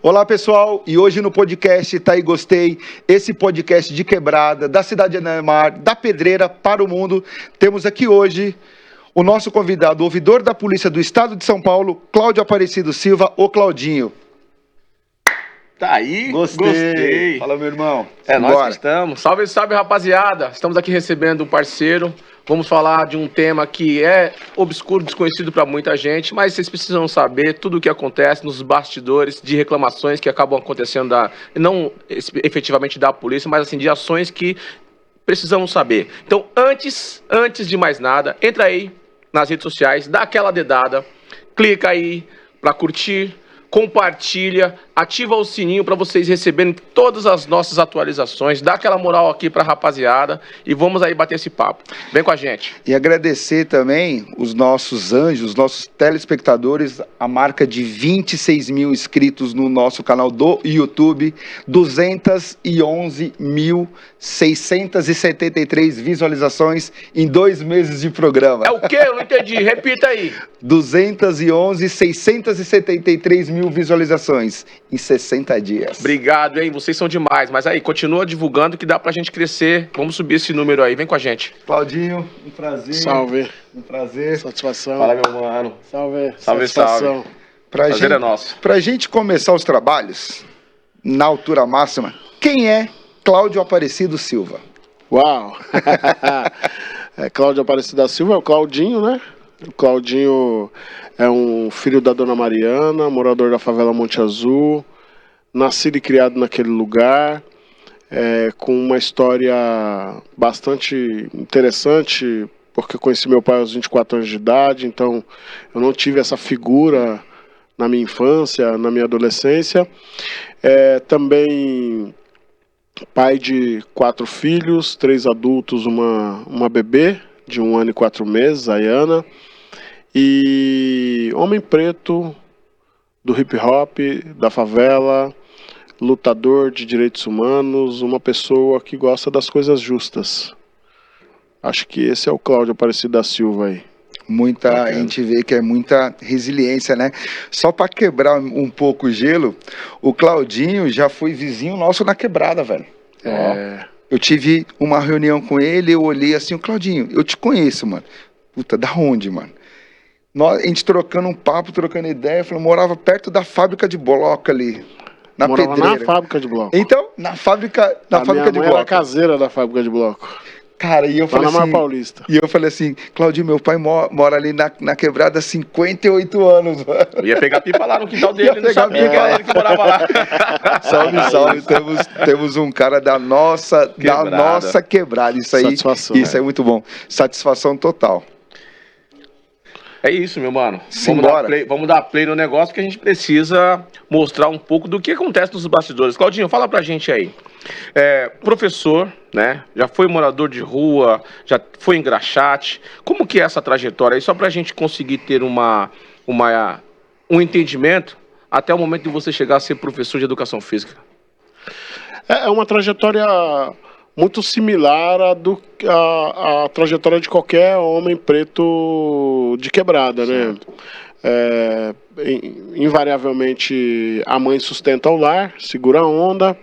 Olá, pessoal, e hoje no podcast Tá e Gostei, esse podcast de quebrada, da cidade de Neymar, da Pedreira para o mundo, temos aqui hoje o nosso convidado, o ouvidor da Polícia do Estado de São Paulo, Cláudio Aparecido Silva, o Claudinho. Tá aí, Gostei. Fala, meu irmão. É nós que estamos. Salve, salve, rapaziada. Estamos aqui recebendo um parceiro. Vamos falar de um tema que é obscuro, desconhecido para muita gente, mas vocês precisam saber tudo o que acontece nos bastidores de reclamações que acabam acontecendo, não efetivamente da polícia, mas assim, de ações que precisamos saber. Então, antes de mais nada, entra aí nas redes sociais, dá aquela dedada, clica aí para curtir, compartilha, ativa o sininho para vocês receberem todas as nossas atualizações, dá aquela moral aqui para a rapaziada e vamos aí bater esse papo. Vem com a gente. E agradecer também os nossos anjos, os nossos telespectadores, a marca de 26 mil inscritos no nosso canal do YouTube, 211.673 visualizações em 2 meses de programa. É o quê? Eu não entendi. Repita aí. 211.673 mil visualizações em 60 dias. Obrigado, hein? Vocês são demais. Mas aí, continua divulgando que dá pra gente crescer. Vamos subir esse número aí. Vem com a gente. Claudinho, um prazer. Salve. Um prazer. Satisfação. Fala, meu mano. Salve. Salve, salve. Prazer é nosso. Pra gente começar os trabalhos, na altura máxima, quem é Cláudio Aparecido Silva? Uau. Cláudio Aparecido da Silva é o Claudinho, né? O Claudinho é um filho da Dona Mariana, morador da favela Monte Azul, nascido e criado naquele lugar, com uma história bastante interessante, porque eu conheci meu pai aos 24 anos de idade, então eu não tive essa figura na minha infância, na minha adolescência. Também pai de 4 filhos, 3 adultos, uma bebê de 1 ano e 4 meses, a Ayana. E homem preto do hip hop, da favela, lutador de direitos humanos, uma pessoa que gosta das coisas justas. Acho que esse é o Cláudio Aparecido da Silva aí. A gente vê que é muita resiliência, né? Só para quebrar um pouco o gelo, o Claudinho já foi vizinho nosso na quebrada, velho. Eu tive uma reunião com ele, eu olhei assim, o Claudinho, eu te conheço, mano. Puta, da onde, mano? A gente trocando um papo, trocando ideia, eu morava perto da fábrica de bloco ali, na Pedreira. Morava na fábrica de bloco. Então, na fábrica de bloco. Minha mãe era caseira da fábrica de bloco. Cara, e eu falei assim, Paulista. E eu falei assim, Claudinho, meu pai mora ali na quebrada há 58 anos, mano. Eu ia pegar pipa lá no quintal dele, não sabia que era ele que morava lá. Salve, salve, temos um cara da nossa quebrada. Isso aí, satisfação, isso é muito bom. Satisfação total. É isso, meu mano. Simbora. Vamos dar play no negócio, porque a gente precisa mostrar um pouco do que acontece nos bastidores. Claudinho, fala pra gente aí. Professor, né? Já foi morador de rua, já foi engraxate. Como que é essa trajetória aí? Só pra gente conseguir ter um entendimento até o momento de você chegar a ser professor de educação física. É uma trajetória muito similar à trajetória de qualquer homem preto de quebrada, né? Invariavelmente a mãe sustenta o lar, segura a onda.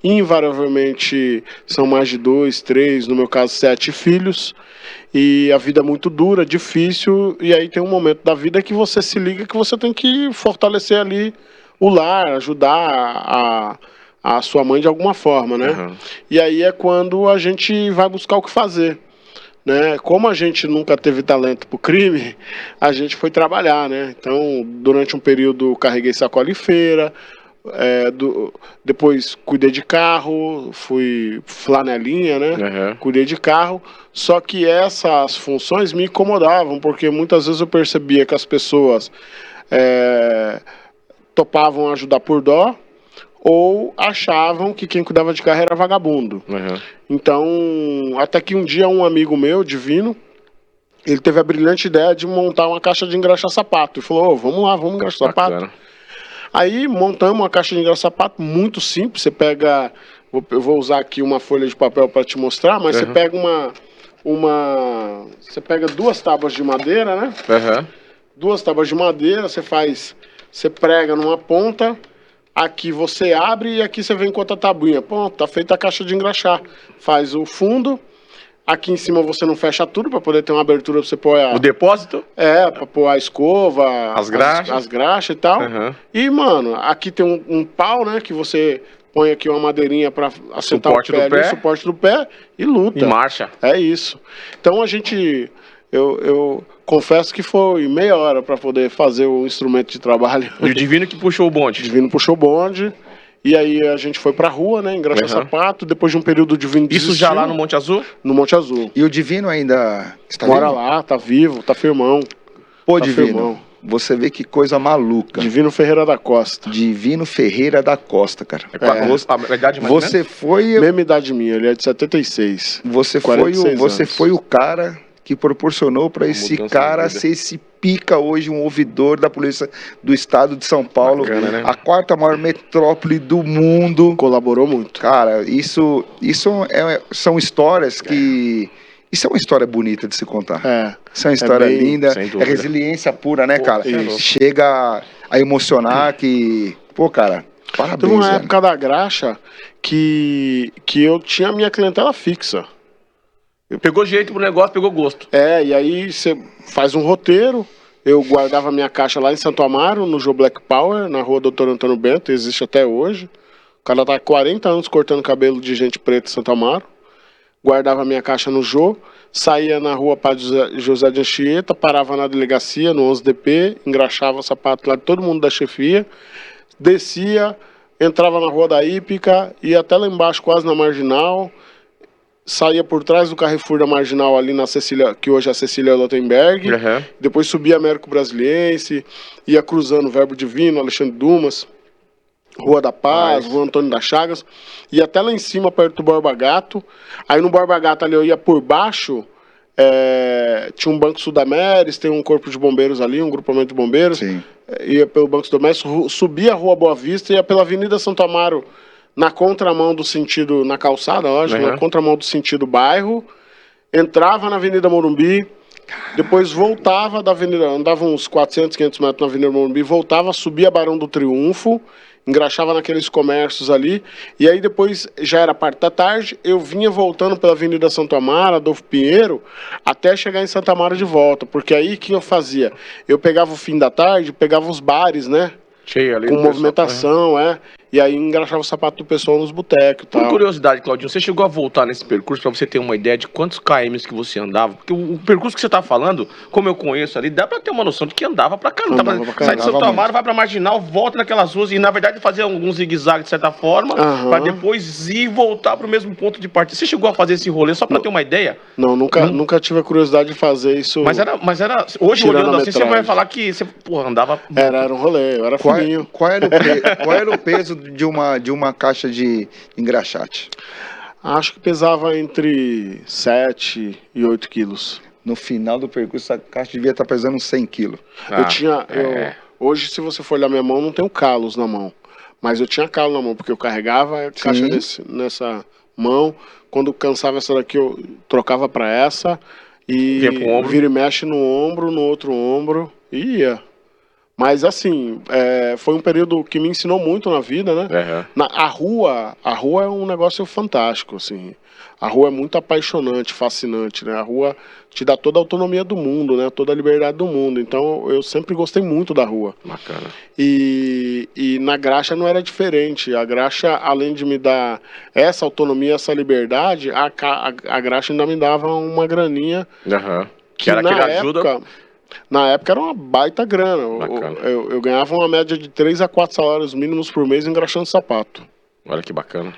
Invariavelmente são mais de 2, 3, no meu caso 7 filhos. E a vida é muito dura, difícil. E aí tem um momento da vida que você se liga que você tem que fortalecer ali o lar, ajudar a sua mãe de alguma forma, né? Uhum. E aí é quando a gente vai buscar o que fazer, né? Como a gente nunca teve talento pro crime, a gente foi trabalhar, né? Então, durante um período, carreguei sacola em feira, depois cuidei de carro, fui flanelinha, né? Uhum. Cuidei de carro, só que essas funções me incomodavam, porque muitas vezes eu percebia que as pessoas topavam ajudar por dó, ou achavam que quem cuidava de carro era vagabundo. Uhum. Então, até que um dia um amigo meu, Divino, ele teve a brilhante ideia de montar uma caixa de engraxar sapato. E falou, vamos lá, vamos engraxar sapato. Aí montamos uma caixa de engraxar sapato muito simples. Você pega, eu vou usar aqui uma folha de papel para te mostrar, mas você pega você pega 2 tábuas de madeira, né? 2 tábuas de madeira, você prega numa ponta, Aqui você abre e aqui você vem com outra tabuinha. Pronto, tá feita a caixa de engraxar. Faz o fundo. Aqui em cima você não fecha tudo para poder ter uma abertura para você pôr O depósito? para pôr a escova, as graxas e tal. E, mano, aqui tem um pau, né, que você põe aqui uma madeirinha para assentar o suporte do pé e luta. E marcha. É isso. Então a gente... Eu confesso que foi meia hora para poder fazer o instrumento de trabalho. E o Divino que puxou o bonde? O Divino puxou o bonde. E aí a gente foi pra rua, né? Engraxar sapato. Depois de um período, o Divino desistiu. Isso já lá no Monte Azul? No Monte Azul. E o Divino ainda está Mora vivo? Lá, tá vivo, tá firmão. Pô, tá Divino, firmão. Você vê que coisa maluca. Divino Ferreira da Costa. Divino Ferreira da Costa, cara. A idade mais você foi... Mesma idade minha, ele é de 76. Você foi o cara... que proporcionou para esse cara ser esse pica hoje, um ouvidor da polícia do estado de São Paulo, bacana, né? A quarta maior metrópole do mundo. Colaborou muito. Cara, são histórias que... Isso é uma história bonita de se contar. Isso é uma história linda, é resiliência pura, né, cara? Chega a emocionar que... Pô, cara, parabéns. Teve uma época da graxa que eu tinha a minha clientela fixa. Pegou jeito pro negócio, pegou gosto. E aí você faz um roteiro. Eu guardava minha caixa lá em Santo Amaro, no Joe Black Power, na rua Doutor Antônio Bento, existe até hoje. O cara tá há 40 anos cortando cabelo de gente preta em Santo Amaro. Guardava minha caixa no Joe, saía na rua Padre José de Anchieta, parava na delegacia, no 11DP, engraxava o sapato lá de todo mundo da chefia, descia, entrava na rua da Hípica, ia até lá embaixo, quase na Marginal, saía por trás do Carrefour da Marginal ali na Cecília, que hoje é a Cecília Lotenberg, depois subia Américo Brasiliense, ia cruzando Verbo Divino, Alexandre Dumas, Rua da Paz, Rua Antônio das Chagas, ia até lá em cima perto do Borba Gato. Aí no Borba Gato ali eu ia por baixo, tinha um Banco Sudameris, tem um corpo de bombeiros ali, um grupamento de bombeiros. Sim. Ia pelo Banco Sudameris, subia a Rua Boa Vista, ia pela Avenida Santo Amaro, na contramão do sentido, na calçada, lógico, na contramão do sentido bairro, entrava na Avenida Morumbi, depois voltava da Avenida, andava uns 400, 500 metros na Avenida Morumbi, voltava, subia Barão do Triunfo, engraxava naqueles comércios ali, e aí depois já era parte da tarde, eu vinha voltando pela Avenida Santo Amaro, Adolfo Pinheiro, até chegar em Santa Amaro de volta, porque aí o que eu fazia? Eu pegava o fim da tarde, pegava os bares, né? Cheio ali. Com movimentação, e aí engraxava o sapato do pessoal nos botecos e tal. Por curiosidade, Claudinho, você chegou a voltar nesse percurso pra você ter uma ideia de quantos KMs que você andava? Porque o percurso que você tá falando, como eu conheço ali, dá pra ter uma noção de que andava pra caramba. Sai de Santo Amaro, vai pra Marginal, volta naquelas ruas e na verdade fazia alguns zigue-zague de certa forma, pra depois ir e voltar pro mesmo ponto de partida. Você chegou a fazer esse rolê só pra ter uma ideia? Não, nunca tive a curiosidade de fazer isso. Mas era hoje olhando assim, você vai falar que você, andava... Era um rolê, eu era fininho. Qual era o peso de uma caixa de engraxate? Acho que pesava entre 7 e 8 quilos. No final do percurso, a caixa devia estar pesando uns 100 quilos. Hoje, se você for olhar minha mão, não tenho calos na mão. Mas eu tinha calo na mão, porque eu carregava a caixa nessa mão. Quando cansava essa daqui, eu trocava para essa. E vira e mexe no ombro, no outro ombro, e ia. Mas assim, foi um período que me ensinou muito na vida, né? A rua é um negócio fantástico, assim. A rua é muito apaixonante, fascinante, né? A rua te dá toda a autonomia do mundo, né? Toda a liberdade do mundo. Então eu sempre gostei muito da rua. Bacana. E na graxa não era diferente. A graxa, além de me dar essa autonomia, essa liberdade, a graxa ainda me dava uma graninha. Que era aquele ajuda... Na época era uma baita grana. Eu ganhava uma média de 3 a 4 salários mínimos por mês engraxando sapato. Olha que bacana.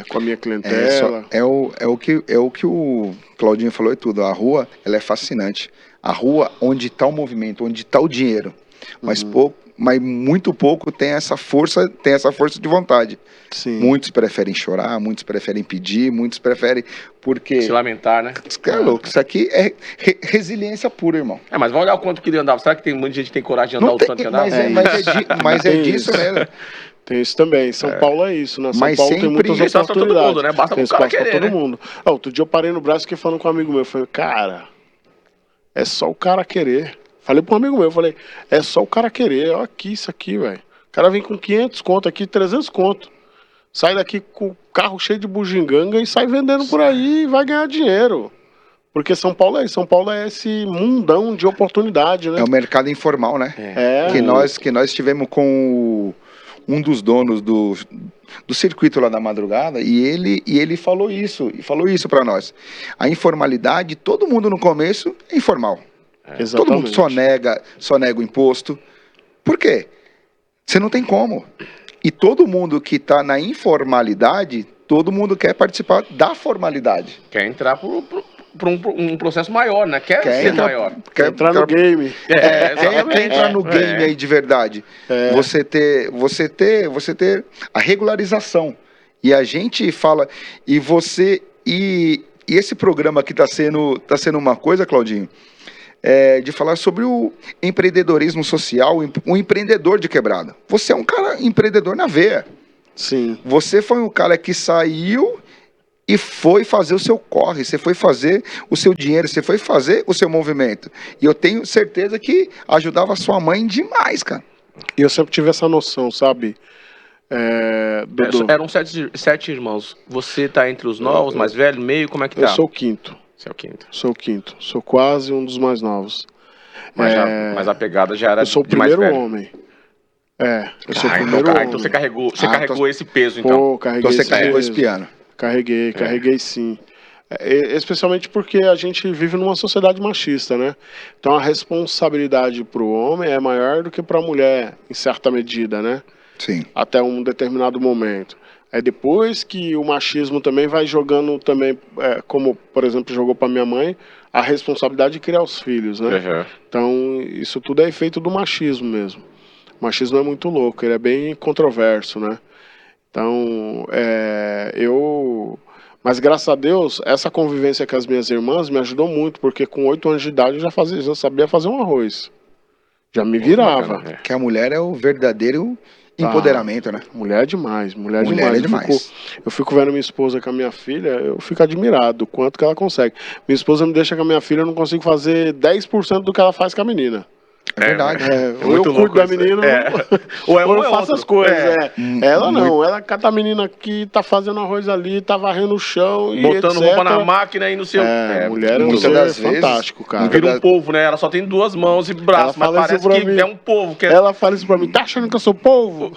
Com a minha clientela. É o que o Claudinho falou e tudo. A rua, ela é fascinante. A rua, onde está o movimento, onde está o dinheiro. Mas muito pouco tem essa força de vontade. Sim. Muitos preferem chorar, muitos preferem pedir, muitos preferem porque... Se lamentar, né? É louco, isso aqui é resiliência pura, irmão. Mas vai olhar o quanto que ele andava. Será que tem muita gente que tem coragem de andar o tanto que andava? Mas é disso mesmo. Tem isso também. São Paulo é isso, né? São mas Paulo tem muitas oportunidades. Pra todo mundo, né? Basta tem o cara querer, pra todo né? mundo. Outro dia eu parei no braço e fiquei falando com um amigo meu. Eu falei, cara, é só o cara querer. Falei para um amigo meu, é só o cara querer. Olha aqui, isso aqui, velho. cara vem com 500 conto aqui, 300 conto. Sai daqui com o carro cheio de bugiganga e sai vendendo por aí e vai ganhar dinheiro. Porque São Paulo é isso. São Paulo é esse mundão de oportunidade, né? É o mercado informal, né? É. Que nós tivemos com um dos donos do circuito lá da madrugada e ele falou isso para nós. A informalidade, todo mundo no começo é informal. Exatamente. Todo mundo só nega o imposto. Por quê? Você não tem como. E todo mundo que está na informalidade, todo mundo quer participar da formalidade. Quer entrar por um processo maior, né? Quer ser maior. Quer entrar no game. Quer entrar no game aí de verdade. Você ter a regularização. E a gente fala, e esse programa aqui está sendo uma coisa, Claudinho, de falar sobre o empreendedorismo social, um empreendedor de quebrada. Você é um cara empreendedor na veia. Sim. Você foi um cara que saiu e foi fazer o seu corre, você foi fazer o seu dinheiro, você foi fazer o seu movimento. E eu tenho certeza que ajudava a sua mãe demais, cara. E eu sempre tive essa noção, sabe? Dudu. Eram 7 irmãos. Você tá entre os novos, mais velho, meio, como é que tá? Eu sou o quinto. Você é o quinto. Sou o quinto. Sou quase um dos mais novos. Mas a pegada já era eu sou o de mais primeiro velho. homem. Eu sou o primeiro homem. Então você carregou esse peso, então. Pô, carreguei Então você esse carregou peso. esse piano. Carreguei sim. Especialmente porque a gente vive numa sociedade machista, né? Então a responsabilidade para o homem é maior do que para a mulher, em certa medida, né? Sim. Até um determinado momento. É depois que o machismo também vai jogando também, como, por exemplo, jogou para minha mãe, a responsabilidade de criar os filhos, né? Uhum. Então, isso tudo é efeito do machismo mesmo. O machismo é muito louco, ele é bem controverso, né? Então, Mas, graças a Deus, essa convivência com as minhas irmãs me ajudou muito, porque com 8 anos de idade eu já sabia fazer um arroz. Já me virava. Bacana, Que a mulher é o verdadeiro empoderamento, né? Mulher é demais, mulher É é demais. demais. Eu fico vendo minha esposa com a minha filha, eu fico admirado o quanto que ela consegue. Minha esposa me deixa com a minha filha, eu não consigo fazer 10% do que ela faz com a menina. É verdade. Ou eu cuido da menina, ou eu faço as coisas. Ela não, ela cata a menina que tá fazendo arroz ali, tá varrendo o chão, botando etc. roupa na máquina e no seu... mulher é um muitas ser das vezes, fantástico, cara. Vira um povo, né? Ela só tem 2 mãos e braços, mas fala isso parece pra que mim. é um povo. Ela fala isso pra mim, tá achando que eu sou povo?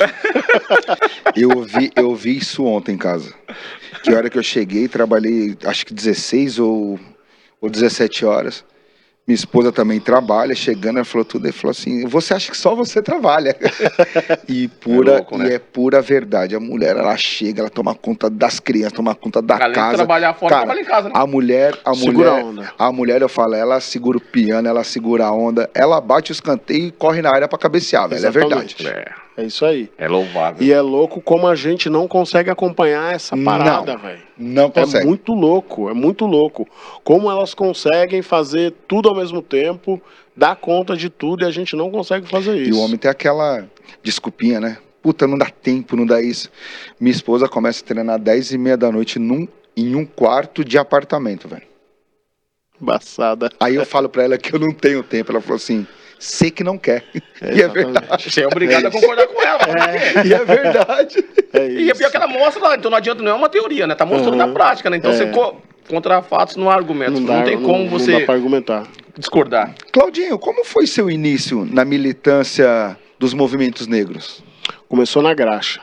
Eu vi isso ontem em casa. Que hora que eu cheguei, trabalhei acho que 16 ou 17 horas. Minha esposa também trabalha, chegando, ela falou tudo, e falou assim, você acha que só você trabalha? E é pura verdade. A mulher, ela chega, ela toma conta das crianças, toma conta da Além casa. de trabalhar fora, cara, trabalha em casa, né? A mulher, eu falo, ela segura o piano, ela segura a onda, ela bate os canteiros e corre na área pra cabecear, velho. Exatamente. É verdade. É isso aí. É louvável. E é louco como a gente não consegue acompanhar essa parada, velho. Não consegue. É muito louco. Como elas conseguem fazer tudo ao mesmo tempo, dar conta de tudo e a gente não consegue fazer isso. E o homem tem aquela desculpinha, né? Puta, não dá tempo, não dá isso. Minha esposa começa a treinar 10h30 da noite em um quarto de apartamento, velho. Embaçada. Aí eu falo pra ela que eu não tenho tempo. Ela falou assim, sei que não quer. E é verdade. Você é obrigado a concordar com ela. E é verdade. E é pior que ela mostra lá, então não adianta, não é uma teoria, né? Tá mostrando na prática, né? Então você contra fatos não há argumentos. Não tem como você não dá pra argumentar. Discordar. Claudinho, como foi seu início na militância dos movimentos negros? Começou na graxa.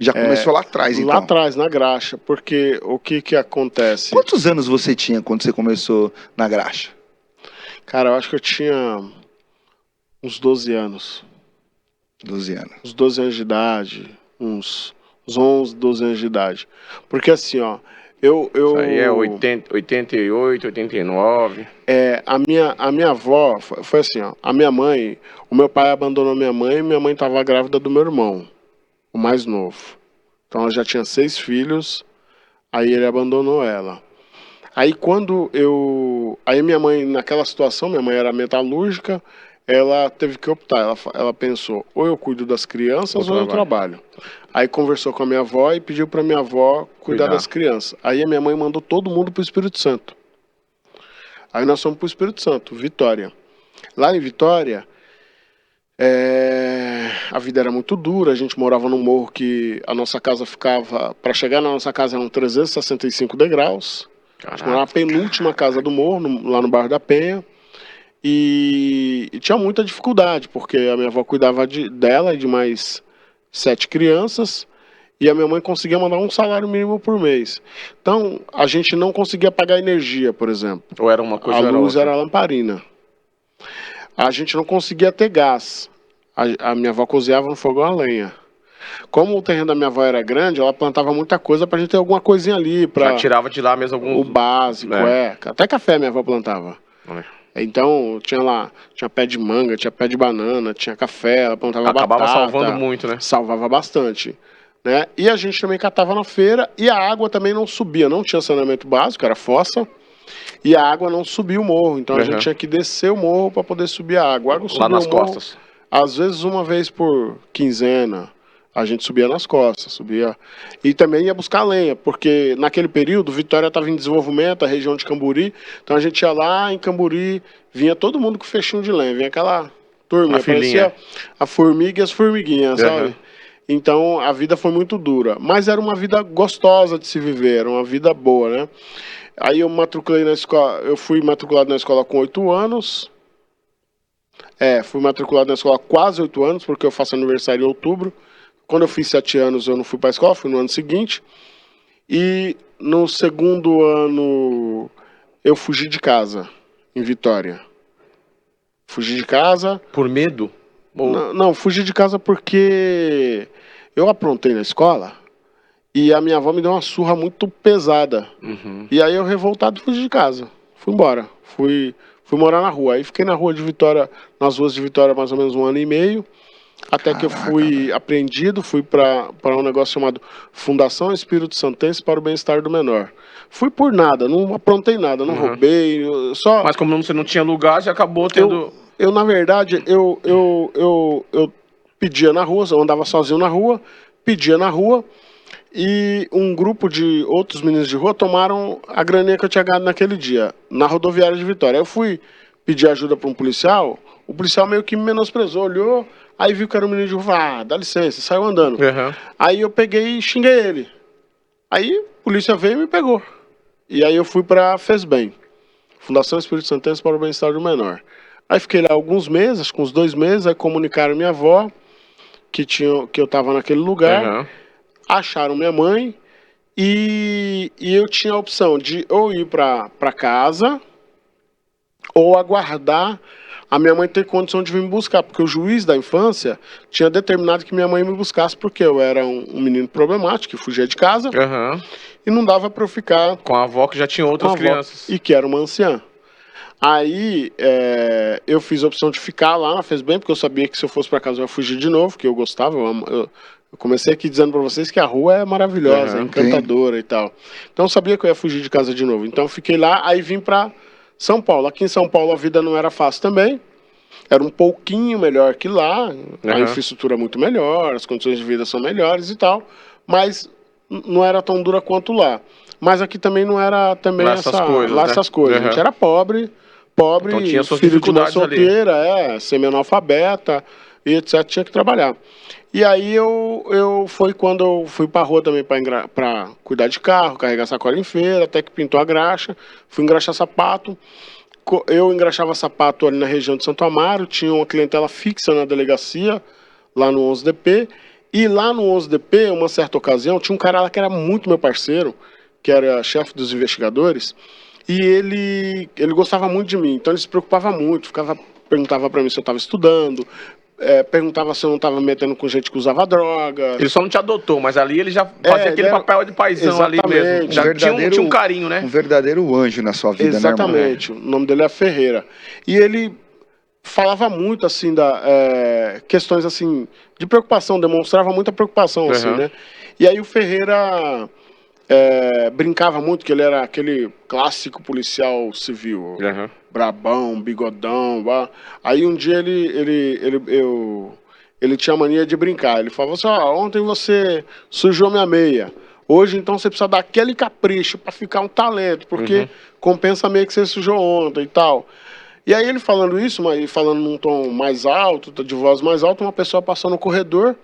Já começou lá atrás, então? Lá atrás, na graxa, porque o que acontece? Quantos anos você tinha quando você começou na graxa? Cara, eu acho que eu tinha uns 12 anos. 12 anos. Uns 12 anos de idade, uns 11, 12 anos de idade. Porque assim, ó, Isso aí é 88, 89. A minha avó, foi assim, ó, a minha mãe, o meu pai abandonou minha mãe e minha mãe estava grávida do meu irmão, o mais novo. Então ela já tinha 6 filhos, aí ele abandonou ela. Aí aí minha mãe, naquela situação, minha mãe era metalúrgica, ela teve que optar, ela pensou, ou eu cuido das crianças ou eu trabalho. Aí conversou com a minha avó e pediu para minha avó cuidar das crianças. Aí a minha mãe mandou todo mundo para o Espírito Santo. Aí nós fomos para o Espírito Santo, Vitória. Lá em Vitória, A vida era muito dura, a gente morava num morro que a nossa casa ficava... Para chegar na nossa casa eram 365 degraus. A gente morava na penúltima casa do morro, lá no bairro da Penha. E tinha muita dificuldade, porque a minha avó cuidava dela e de mais 7 crianças, e a minha mãe conseguia mandar um salário mínimo por mês. Então, a gente não conseguia pagar energia, por exemplo. Ou era uma coisa ou A era luz outra? era lamparina. A gente não conseguia ter gás. A minha avó cozinhava no fogão a lenha. Como o terreno da minha avó era grande, ela plantava muita coisa pra gente ter alguma coisinha ali. Já tirava de lá mesmo algum... O básico, Até café minha avó plantava. Então, tinha pé de manga, tinha pé de banana, tinha café, ela plantava Acabava batata. salvando muito, né? Salvava bastante. Né? E a gente também catava na feira, e a água também não subia, não tinha saneamento básico, era fossa, e a água não subia o morro, então a gente tinha que descer o morro para poder subir a água. A água Lá nas o morro, costas? Às vezes uma vez por quinzena, a gente subia nas costas, subia. E também ia buscar lenha, porque naquele período Vitória estava em desenvolvimento, a região de Camburi, então a gente ia lá em Camburi, vinha todo mundo com fechinho de lenha, vinha aquela turma, parecia a formiga e as formiguinhas, sabe? Então a vida foi muito dura, mas era uma vida gostosa de se viver, era uma vida boa, né? Aí eu matriculei na escola, eu fui matriculado na escola com 8 anos. Fui matriculado na escola quase 8 anos, porque eu faço aniversário em outubro. Quando eu fiz 7 anos, eu não fui para a escola, fui no ano seguinte. E no segundo ano, eu fugi de casa, em Vitória. Fugi de casa... Por medo? Ou... Não, fugi de casa porque eu aprontei na escola e a minha avó me deu uma surra muito pesada. E aí eu, revoltado, fugi de casa. Fui embora. Fui morar na rua. Aí fiquei na rua de Vitória, nas ruas de Vitória, mais ou menos 1 ano e meio. Até que eu fui apreendido, fui para um negócio chamado Fundação Espírito Santense para o Bem-Estar do Menor. Fui por nada, não aprontei nada, não roubei, só... Mas como você não tinha lugar, você acabou tendo... Eu na verdade, eu pedia na rua, eu andava sozinho na rua, pedia na rua, e um grupo de outros meninos de rua tomaram a graninha que eu tinha ganhado naquele dia, na rodoviária de Vitória. Eu fui pedir ajuda para um policial, o policial meio que me menosprezou, olhou, aí viu que era um menino de rua, dá licença, saiu andando. Aí eu peguei e xinguei ele. Aí a polícia veio e me pegou. E aí eu fui para a FESBEM, Fundação Espírito Santense para o Bem-Estar do Menor. Aí fiquei lá alguns meses, acho que uns 2 meses, aí comunicaram minha avó que eu estava naquele lugar, acharam minha mãe e eu tinha a opção de ou ir para casa ou aguardar a minha mãe ter condição de vir me buscar, porque o juiz da infância tinha determinado que minha mãe me buscasse, porque eu era um menino problemático, que fugia de casa, e não dava para eu ficar... Com a avó que já tinha outras crianças. E que era uma anciã. Aí eu fiz a opção de ficar lá na FESBEM, porque eu sabia que se eu fosse para casa eu ia fugir de novo, que eu gostava. Eu comecei aqui dizendo para vocês que a rua é maravilhosa, é encantadora e tal. Então eu sabia que eu ia fugir de casa de novo. Então eu fiquei lá, aí vim para São Paulo. Aqui em São Paulo a vida não era fácil também. Era um pouquinho melhor que lá, a infraestrutura é muito melhor, as condições de vida são melhores e tal, mas não era tão dura quanto lá. Mas aqui também não era também essas coisas. A gente era pobre, então, tinha suas filho de uma solteira, ali. Semi-analfabeta e etc, tinha que trabalhar. E aí foi quando eu fui pra rua também para cuidar de carro, carregar sacola em feira, até que pintou a graxa, fui engraxar sapato. Eu engraxava sapato ali na região de Santo Amaro, tinha uma clientela fixa na delegacia, lá no 11DP, e lá no 11DP, uma certa ocasião, tinha um cara lá que era muito meu parceiro, que era chefe dos investigadores, e ele gostava muito de mim, então ele se preocupava muito, perguntava para mim se eu estava estudando, perguntava se eu não estava metendo com gente que usava droga. Ele só não te adotou, mas ali ele já fazia aquele papel de paizão ali mesmo. Já tinha um carinho, né? Um verdadeiro anjo na sua vida, exatamente, né, irmão? O nome dele é Ferreira. E ele falava muito, assim, questões, assim, de preocupação, demonstrava muita preocupação, assim, né? E aí o Ferreira... brincava muito que ele era aquele clássico policial civil, brabão, bigodão. Aí um dia ele tinha mania de brincar. Ele falava assim: ontem você sujou minha meia. Hoje então você precisa dar aquele capricho para ficar um talento, porque compensa a meia que você sujou ontem e tal. E aí ele falando isso, mas falando num tom mais alto, de voz mais alta, uma pessoa passou no corredor,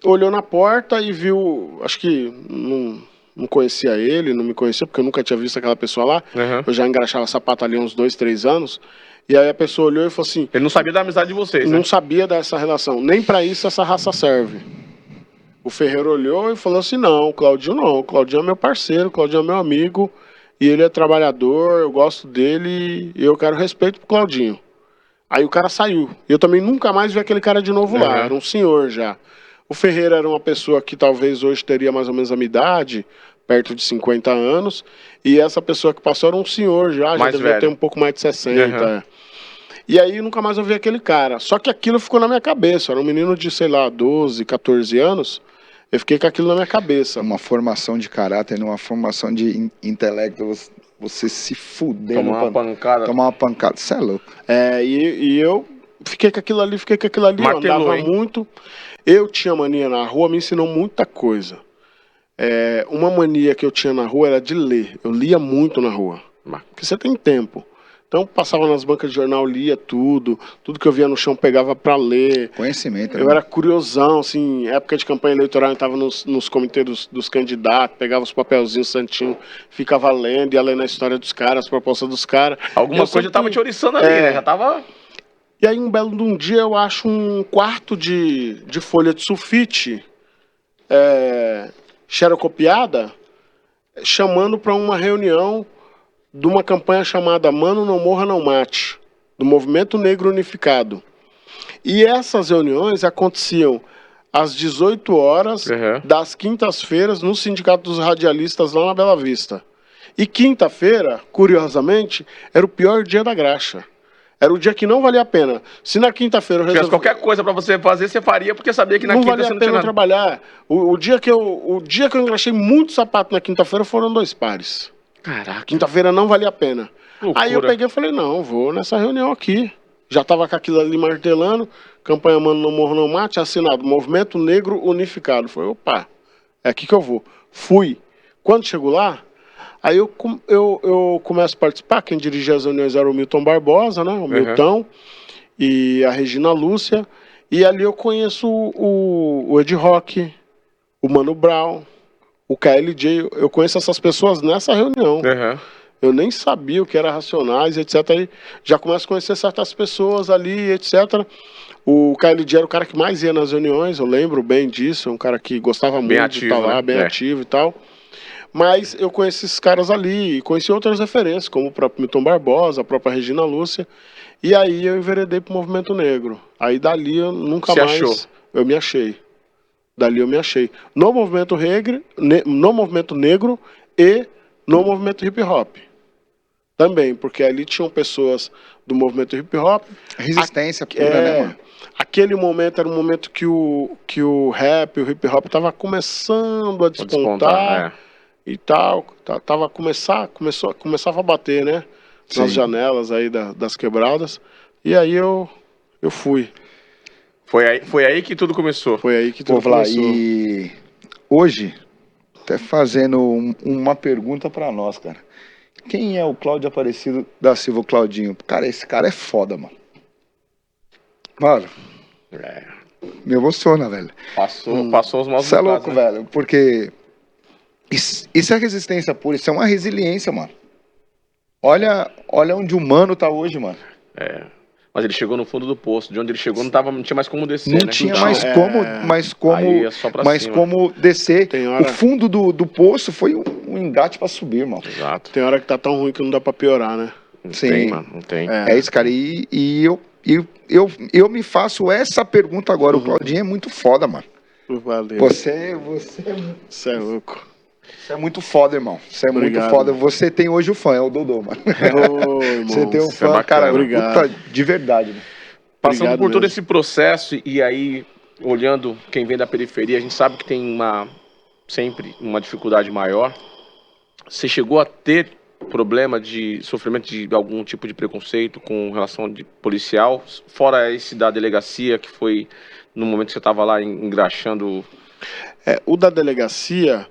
olhou na porta e viu, acho que não conhecia ele, não me conhecia, porque eu nunca tinha visto aquela pessoa lá. Uhum. Eu já engraxava sapato ali há uns 2, 3 anos. E aí a pessoa olhou e falou assim... Ele não sabia da amizade de vocês, né? Não sabia dessa relação. Nem pra isso essa raça serve. O Ferreira olhou e falou assim, não, o Claudinho não. O Claudinho é meu parceiro, o Claudinho é meu amigo. E ele é trabalhador, eu gosto dele e eu quero respeito pro Claudinho. Aí o cara saiu. Eu também nunca mais vi aquele cara de novo lá. Era um senhor já. O Ferreira era uma pessoa que talvez hoje teria mais ou menos a minha idade, perto de 50 anos. E essa pessoa que passou era um senhor já devia velho. ter um pouco mais de 60. E aí nunca mais eu vi aquele cara. Só que aquilo ficou na minha cabeça. Eu era um menino de, sei lá, 12, 14 anos. Eu fiquei com aquilo na minha cabeça. Uma formação de caráter, uma formação de intelecto, você se fuder. Tomar uma pancada. Tomar uma pancada, isso é louco. E eu fiquei com aquilo ali, Martelou, eu andava hein? muito. Eu tinha mania na rua, me ensinou muita coisa. Uma mania que eu tinha na rua era de ler. Eu lia muito na rua. Porque você tem tempo. Então passava nas bancas de jornal, lia tudo que eu via no chão pegava pra ler. Conhecimento. Eu era curiosão, assim, época de campanha eleitoral, eu estava nos comitês dos candidatos, pegava os papelzinhos santinho, ficava lendo, ia lendo a história dos caras, a proposta dos caras. Alguma coisa já tava te oriçando ali, né? Já tava... E aí um belo de um dia eu acho um quarto de folha de sulfite xerocopiada, chamando para uma reunião de uma campanha chamada Mano Não Morra Não Mate, do Movimento Negro Unificado. E essas reuniões aconteciam às 18 horas das quintas-feiras no Sindicato dos Radialistas lá na Bela Vista. E quinta-feira, curiosamente, era o pior dia da graxa. Era o dia que não valia a pena. Se na quinta-feira eu resolvi... qualquer coisa pra você fazer, você faria, porque sabia que na quinta valia você não valia a pena trabalhar. O dia que eu engraxei muito sapato na quinta-feira foram 2 pares. Caraca. Quinta-feira não valia a pena. Loucura. Aí eu peguei e falei, não, vou nessa reunião aqui. Já tava com aquilo ali martelando, campanha Mano Não Morra Não Mate, assinado Movimento Negro Unificado. Falei, opa, é aqui que eu vou. Fui. Quando chego lá, aí eu começo a participar. Quem dirigia as reuniões era o Milton Barbosa, né? O Milton e a Regina Lúcia. E ali eu conheço o Ed Rock, o Mano Brown, o KLJ. Eu conheço essas pessoas nessa reunião. Eu nem sabia o que era Racionais, etc. Aí já começo a conhecer certas pessoas ali, etc. O KLJ era o cara que mais ia nas reuniões, eu lembro bem disso. É um cara que gostava muito ativo, de estar lá, bem ativo e tal. Mas eu conheci esses caras ali e conheci outras referências, como o próprio Milton Barbosa, a própria Regina Lúcia. E aí eu enveredei pro Movimento Negro. Aí dali eu nunca mais... Eu me achei. Dali eu me achei. No Movimento Negro e no Movimento Hip Hop. Também, porque ali tinham pessoas do Movimento Hip Hop. Resistência pura, né, mano? Aquele momento era um momento que o rap, o hip hop tava começando a despontar. E tal, começava a bater, né? Nas janelas aí das quebradas. E aí eu fui. Foi aí que tudo começou. Foi aí que tudo começou. E hoje, até fazendo uma pergunta pra nós, cara. Quem é o Cláudio Aparecido da Silva, o Claudinho? Cara, esse cara é foda, mano. Mano, me emociona, velho. Passou os maus Isso é louco, né? Velho, porque isso é resistência pura, isso é uma resiliência, mano. Olha onde o mano tá hoje, mano. Mas ele chegou no fundo do poço. De onde ele chegou não tinha mais como descer, não tinha mais como descer. O fundo do poço foi um engate pra subir, mano. Exato. Tem hora que tá tão ruim que não dá pra piorar, né? Sim. Tem, mano, não tem. É isso, cara. E eu me faço essa pergunta agora. O Claudinho é muito foda, mano. Valeu. Você é louco. Você é muito foda, irmão. Você é muito foda. Você tem hoje o fã, é o Dodô, mano. Você tem um fã, cara, puta, de verdade. Né? Passando por todo esse processo e aí, olhando quem vem da periferia, a gente sabe que tem sempre uma dificuldade maior. Você chegou a ter problema de sofrimento de algum tipo de preconceito com relação de policial, fora esse da delegacia, que foi no momento que você estava lá engraxando? O da delegacia...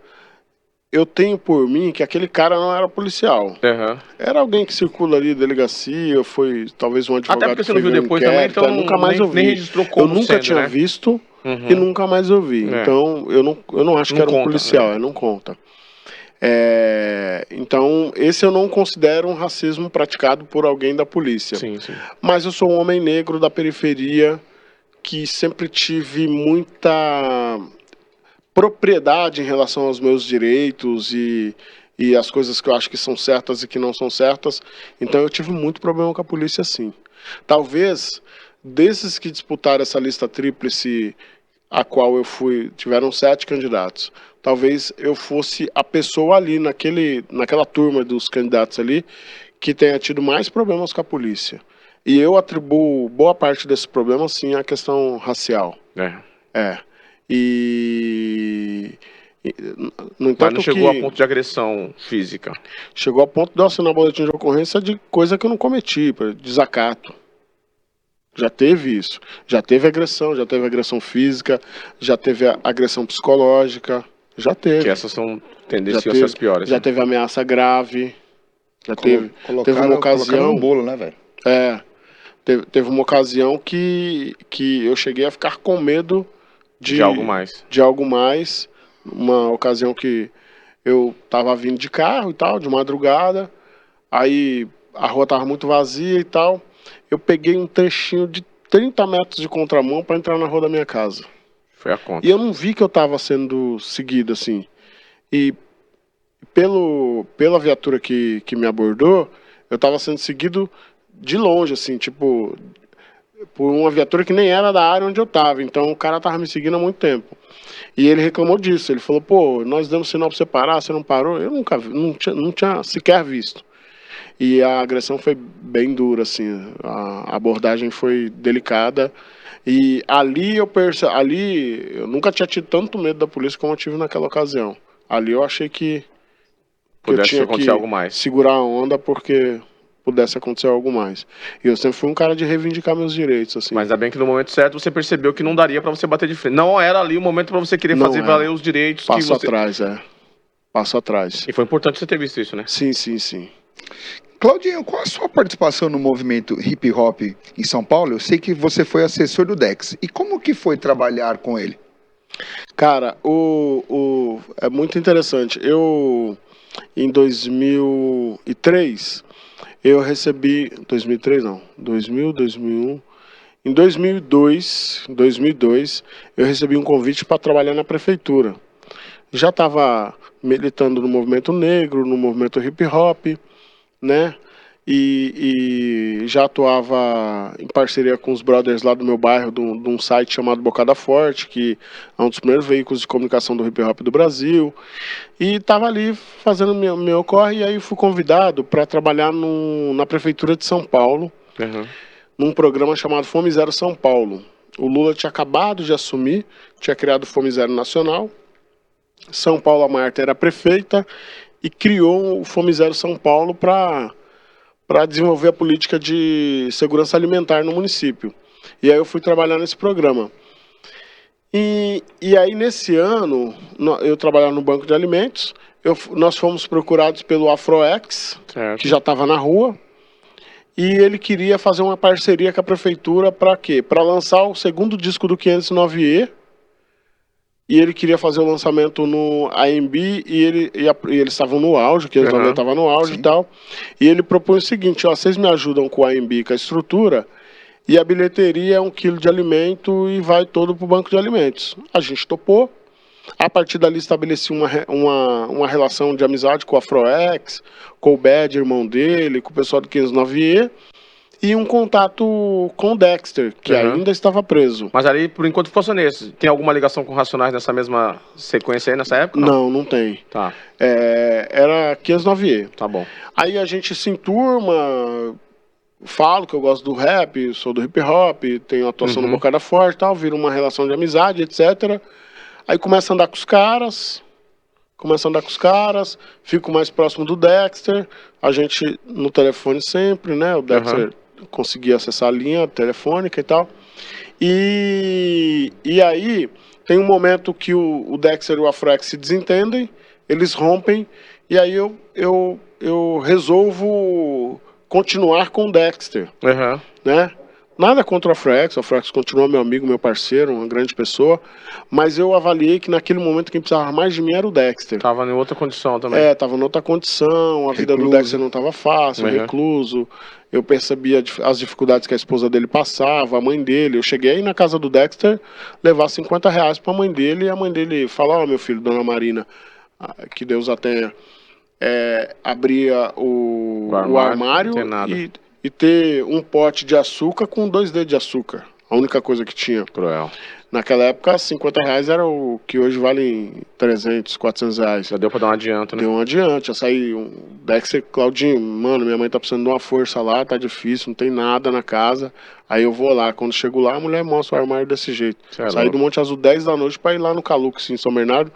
eu tenho por mim que aquele cara não era policial. Uhum. Era alguém que circula ali, delegacia, foi talvez um advogado. Até porque que você não viu fez um depois inquérito, também, então nunca mais ouvi. nem registrou como eu nunca sendo, tinha né? visto e nunca mais ouvi. Então eu não acho Não que era um conta, policial, não conta. Então esse eu não considero um racismo praticado por alguém da polícia. Sim, sim. Mas eu sou um homem negro da periferia que sempre tive muita propriedade em relação aos meus direitos e as coisas que eu acho que são certas e que não são certas. Então eu tive muito problema com a polícia, sim. Talvez, desses que disputaram essa lista tríplice, a qual eu fui, tiveram 7 candidatos. Talvez eu fosse a pessoa ali, naquela turma dos candidatos ali, que tenha tido mais problemas com a polícia. E eu atribuo boa parte desse problema, sim, à questão racial. No entanto, mas não chegou a ponto de agressão física? Chegou a ponto de eu assinar boletim de ocorrência de coisa que eu não cometi, desacato. Já teve isso. Já teve agressão física, já teve agressão psicológica, já teve. Que essas são tendenciosas as piores. Já teve ameaça grave, já teve uma ocasião no bolo, né, velho? Teve uma ocasião que eu cheguei a ficar com medo de algo mais. De algo mais. Uma ocasião que eu tava vindo de carro e tal, de madrugada, aí a rua tava muito vazia e tal. Eu peguei um trechinho de 30 metros de contramão para entrar na rua da minha casa. Foi a conta. E eu não vi que eu tava sendo seguido, assim. E pela viatura que me abordou, eu tava sendo seguido de longe, assim, tipo, por uma viatura que nem era da área onde eu tava. Então o cara tava me seguindo há muito tempo. E ele reclamou disso. Ele falou, pô, nós demos sinal pra você parar, você não parou? Eu nunca vi, não tinha sequer visto. E a agressão foi bem dura, assim. A abordagem foi delicada. E ali eu nunca tinha tido tanto medo da polícia como eu tive naquela ocasião. Ali eu achei que eu tinha que algo mais. Segurar a onda porque pudesse acontecer algo mais. E eu sempre fui um cara de reivindicar meus direitos, assim. Mas ainda bem que no momento certo você percebeu que não daria pra você bater de frente. Não era ali o momento pra você querer fazer valer os direitos. Passo atrás. Passo atrás. E foi importante você ter visto isso, né? Sim. Claudinho, qual a sua participação no movimento hip hop em São Paulo? Eu sei que você foi assessor do Dex. E como que foi trabalhar com ele? Cara, é muito interessante. Em 2003, eu recebi... 2003 não, 2000, 2001... Em 2002, eu recebi um convite para trabalhar na prefeitura. Já estava militando no movimento negro, no movimento hip hop, né? E já atuava em parceria com os brothers lá do meu bairro, de um site chamado Bocada Forte, que é um dos primeiros veículos de comunicação do hip hop do Brasil. E estava ali fazendo meu corre, e aí fui convidado para trabalhar na prefeitura de São Paulo, num programa chamado Fome Zero São Paulo. O Lula tinha acabado de assumir, tinha criado o Fome Zero Nacional. São Paulo, a Marta era prefeita e criou o Fome Zero São Paulo para desenvolver a política de segurança alimentar no município. E aí eu fui trabalhar nesse programa. E aí nesse ano, eu trabalhava no banco de alimentos, nós fomos procurados pelo Afroex, que já estava na rua, e ele queria fazer uma parceria com a prefeitura para quê? Para lançar o segundo disco do 509E, e ele queria fazer o lançamento no AMB, e eles estavam no auge, o 509E estava no auge. Sim. E tal, e ele propõe o seguinte, vocês me ajudam com o AMB, com a estrutura, e a bilheteria é 1 quilo de alimento e vai todo para o banco de alimentos. A gente topou. A partir dali estabeleci uma relação de amizade com o Afroex, com o Bad, irmão dele, com o pessoal do 509E, e um contato com o Dexter, que ainda estava preso. Mas ali, por enquanto, ficou só nesse. Tem alguma ligação com Racionais nessa mesma sequência aí, nessa época? Não tem. Tá. Era 509E. Tá bom. Aí a gente se enturma, falo que eu gosto do rap, sou do hip hop, tenho atuação no Bocada Forte e tal, vira uma relação de amizade, etc. Aí começa a andar com os caras, fico mais próximo do Dexter, a gente no telefone sempre, né? O Dexter conseguia acessar a linha telefônica e tal. E aí tem um momento que o Dexter e o Afroex se desentendem, eles rompem, e aí eu resolvo continuar com o Dexter, né? Nada contra o Frex continua meu amigo, meu parceiro, uma grande pessoa, mas eu avaliei que naquele momento quem precisava mais de mim era o Dexter. Tava em outra condição também. Tava em outra condição, a vida do Dexter não tava fácil, recluso, eu percebia as dificuldades que a esposa dele passava, a mãe dele, eu cheguei aí na casa do Dexter, levar R$50 pra mãe dele, e a mãe dele falou, meu filho, dona Marina, que Deus a tenha, abria o armário e ter um pote de açúcar com 2 dedos de açúcar. A única coisa que tinha. Cruel. Naquela época, R$50 era o que hoje vale R$300, R$400. Já deu pra dar um adianto, né? Deu um adiante. Já saí Dexter, Claudinho, mano, minha mãe tá precisando de uma força lá, tá difícil, não tem nada na casa. Aí eu vou lá. Quando chego lá, a mulher mostra o armário desse jeito. Saí do Monte Azul 10 da noite pra ir lá no Calux, em São Bernardo,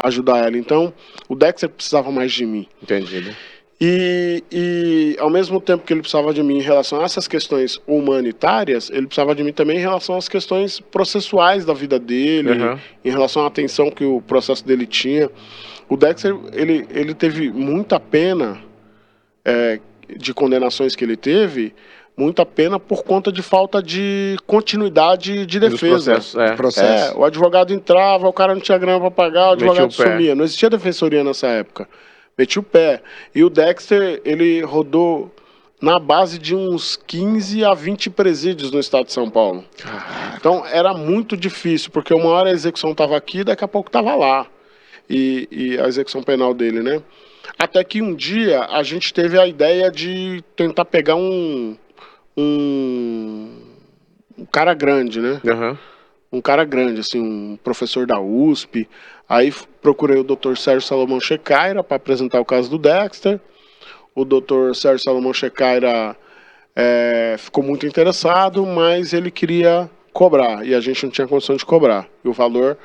ajudar ela. Então, o Dexter precisava mais de mim. Entendido. E ao mesmo tempo que ele precisava de mim em relação a essas questões humanitárias, ele precisava de mim também em relação às questões processuais da vida dele, em relação à atenção que o processo dele tinha. O Dexter, ele teve muita pena de condenações que ele teve, muita pena por conta de falta de continuidade de defesa. O advogado entrava, o cara não tinha grana para pagar, o advogado sumia. Não existia defensoria nessa época. Meti o pé. E o Dexter, ele rodou na base de uns 15 a 20 presídios no estado de São Paulo. Então, era muito difícil, porque uma hora a execução estava aqui, daqui a pouco estava lá. E a execução penal dele, né? Até que um dia, a gente teve a ideia de tentar pegar um cara grande, né? Um cara grande, assim, um professor da USP. Aí procurei o Dr. Sérgio Salomão Checaira para apresentar o caso do Dexter. O Dr. Sérgio Salomão Checaira ficou muito interessado, mas ele queria cobrar, e a gente não tinha condição de cobrar. E o valor,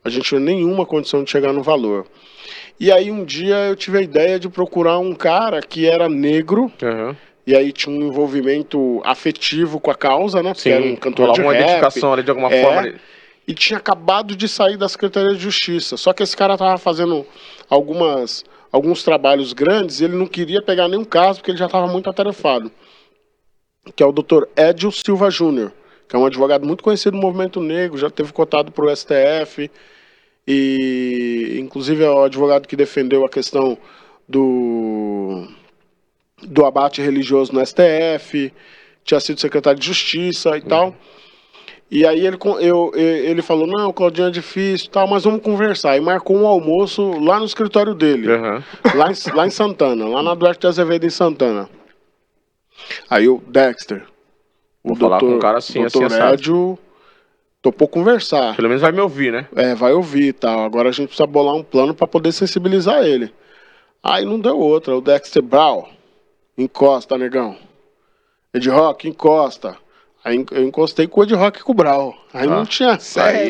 a gente não tinha nenhuma condição de chegar no valor. E aí um dia eu tive a ideia de procurar um cara que era negro, e aí tinha um envolvimento afetivo com a causa, né? Porque era um cantor de rap. Uma identificação ali de alguma forma. E tinha acabado de sair da Secretaria de Justiça. Só que esse cara estava fazendo alguns trabalhos grandes e ele não queria pegar nenhum caso porque ele já estava muito atarefado. Que é o Dr. Edio Silva Júnior, que é um advogado muito conhecido no movimento negro, já teve cotado para o STF, e inclusive é o advogado que defendeu a questão do abate religioso no STF, tinha sido secretário de Justiça e tal. E aí ele falou, não, Claudinho, é difícil, tal, mas vamos conversar. E marcou um almoço lá no escritório dele, lá em Santana, lá na Duarte de Azevedo, em Santana. Aí o Dexter, o doutor Edio, topou conversar. Pelo menos vai me ouvir, né? Vai ouvir e tal. Agora a gente precisa bolar um plano para poder sensibilizar ele. Aí não deu outra. O Dexter, Brau, encosta, negão. Ed Rock, encosta. Aí eu encostei com o Ed Rock e com o Brau. Aí não tinha.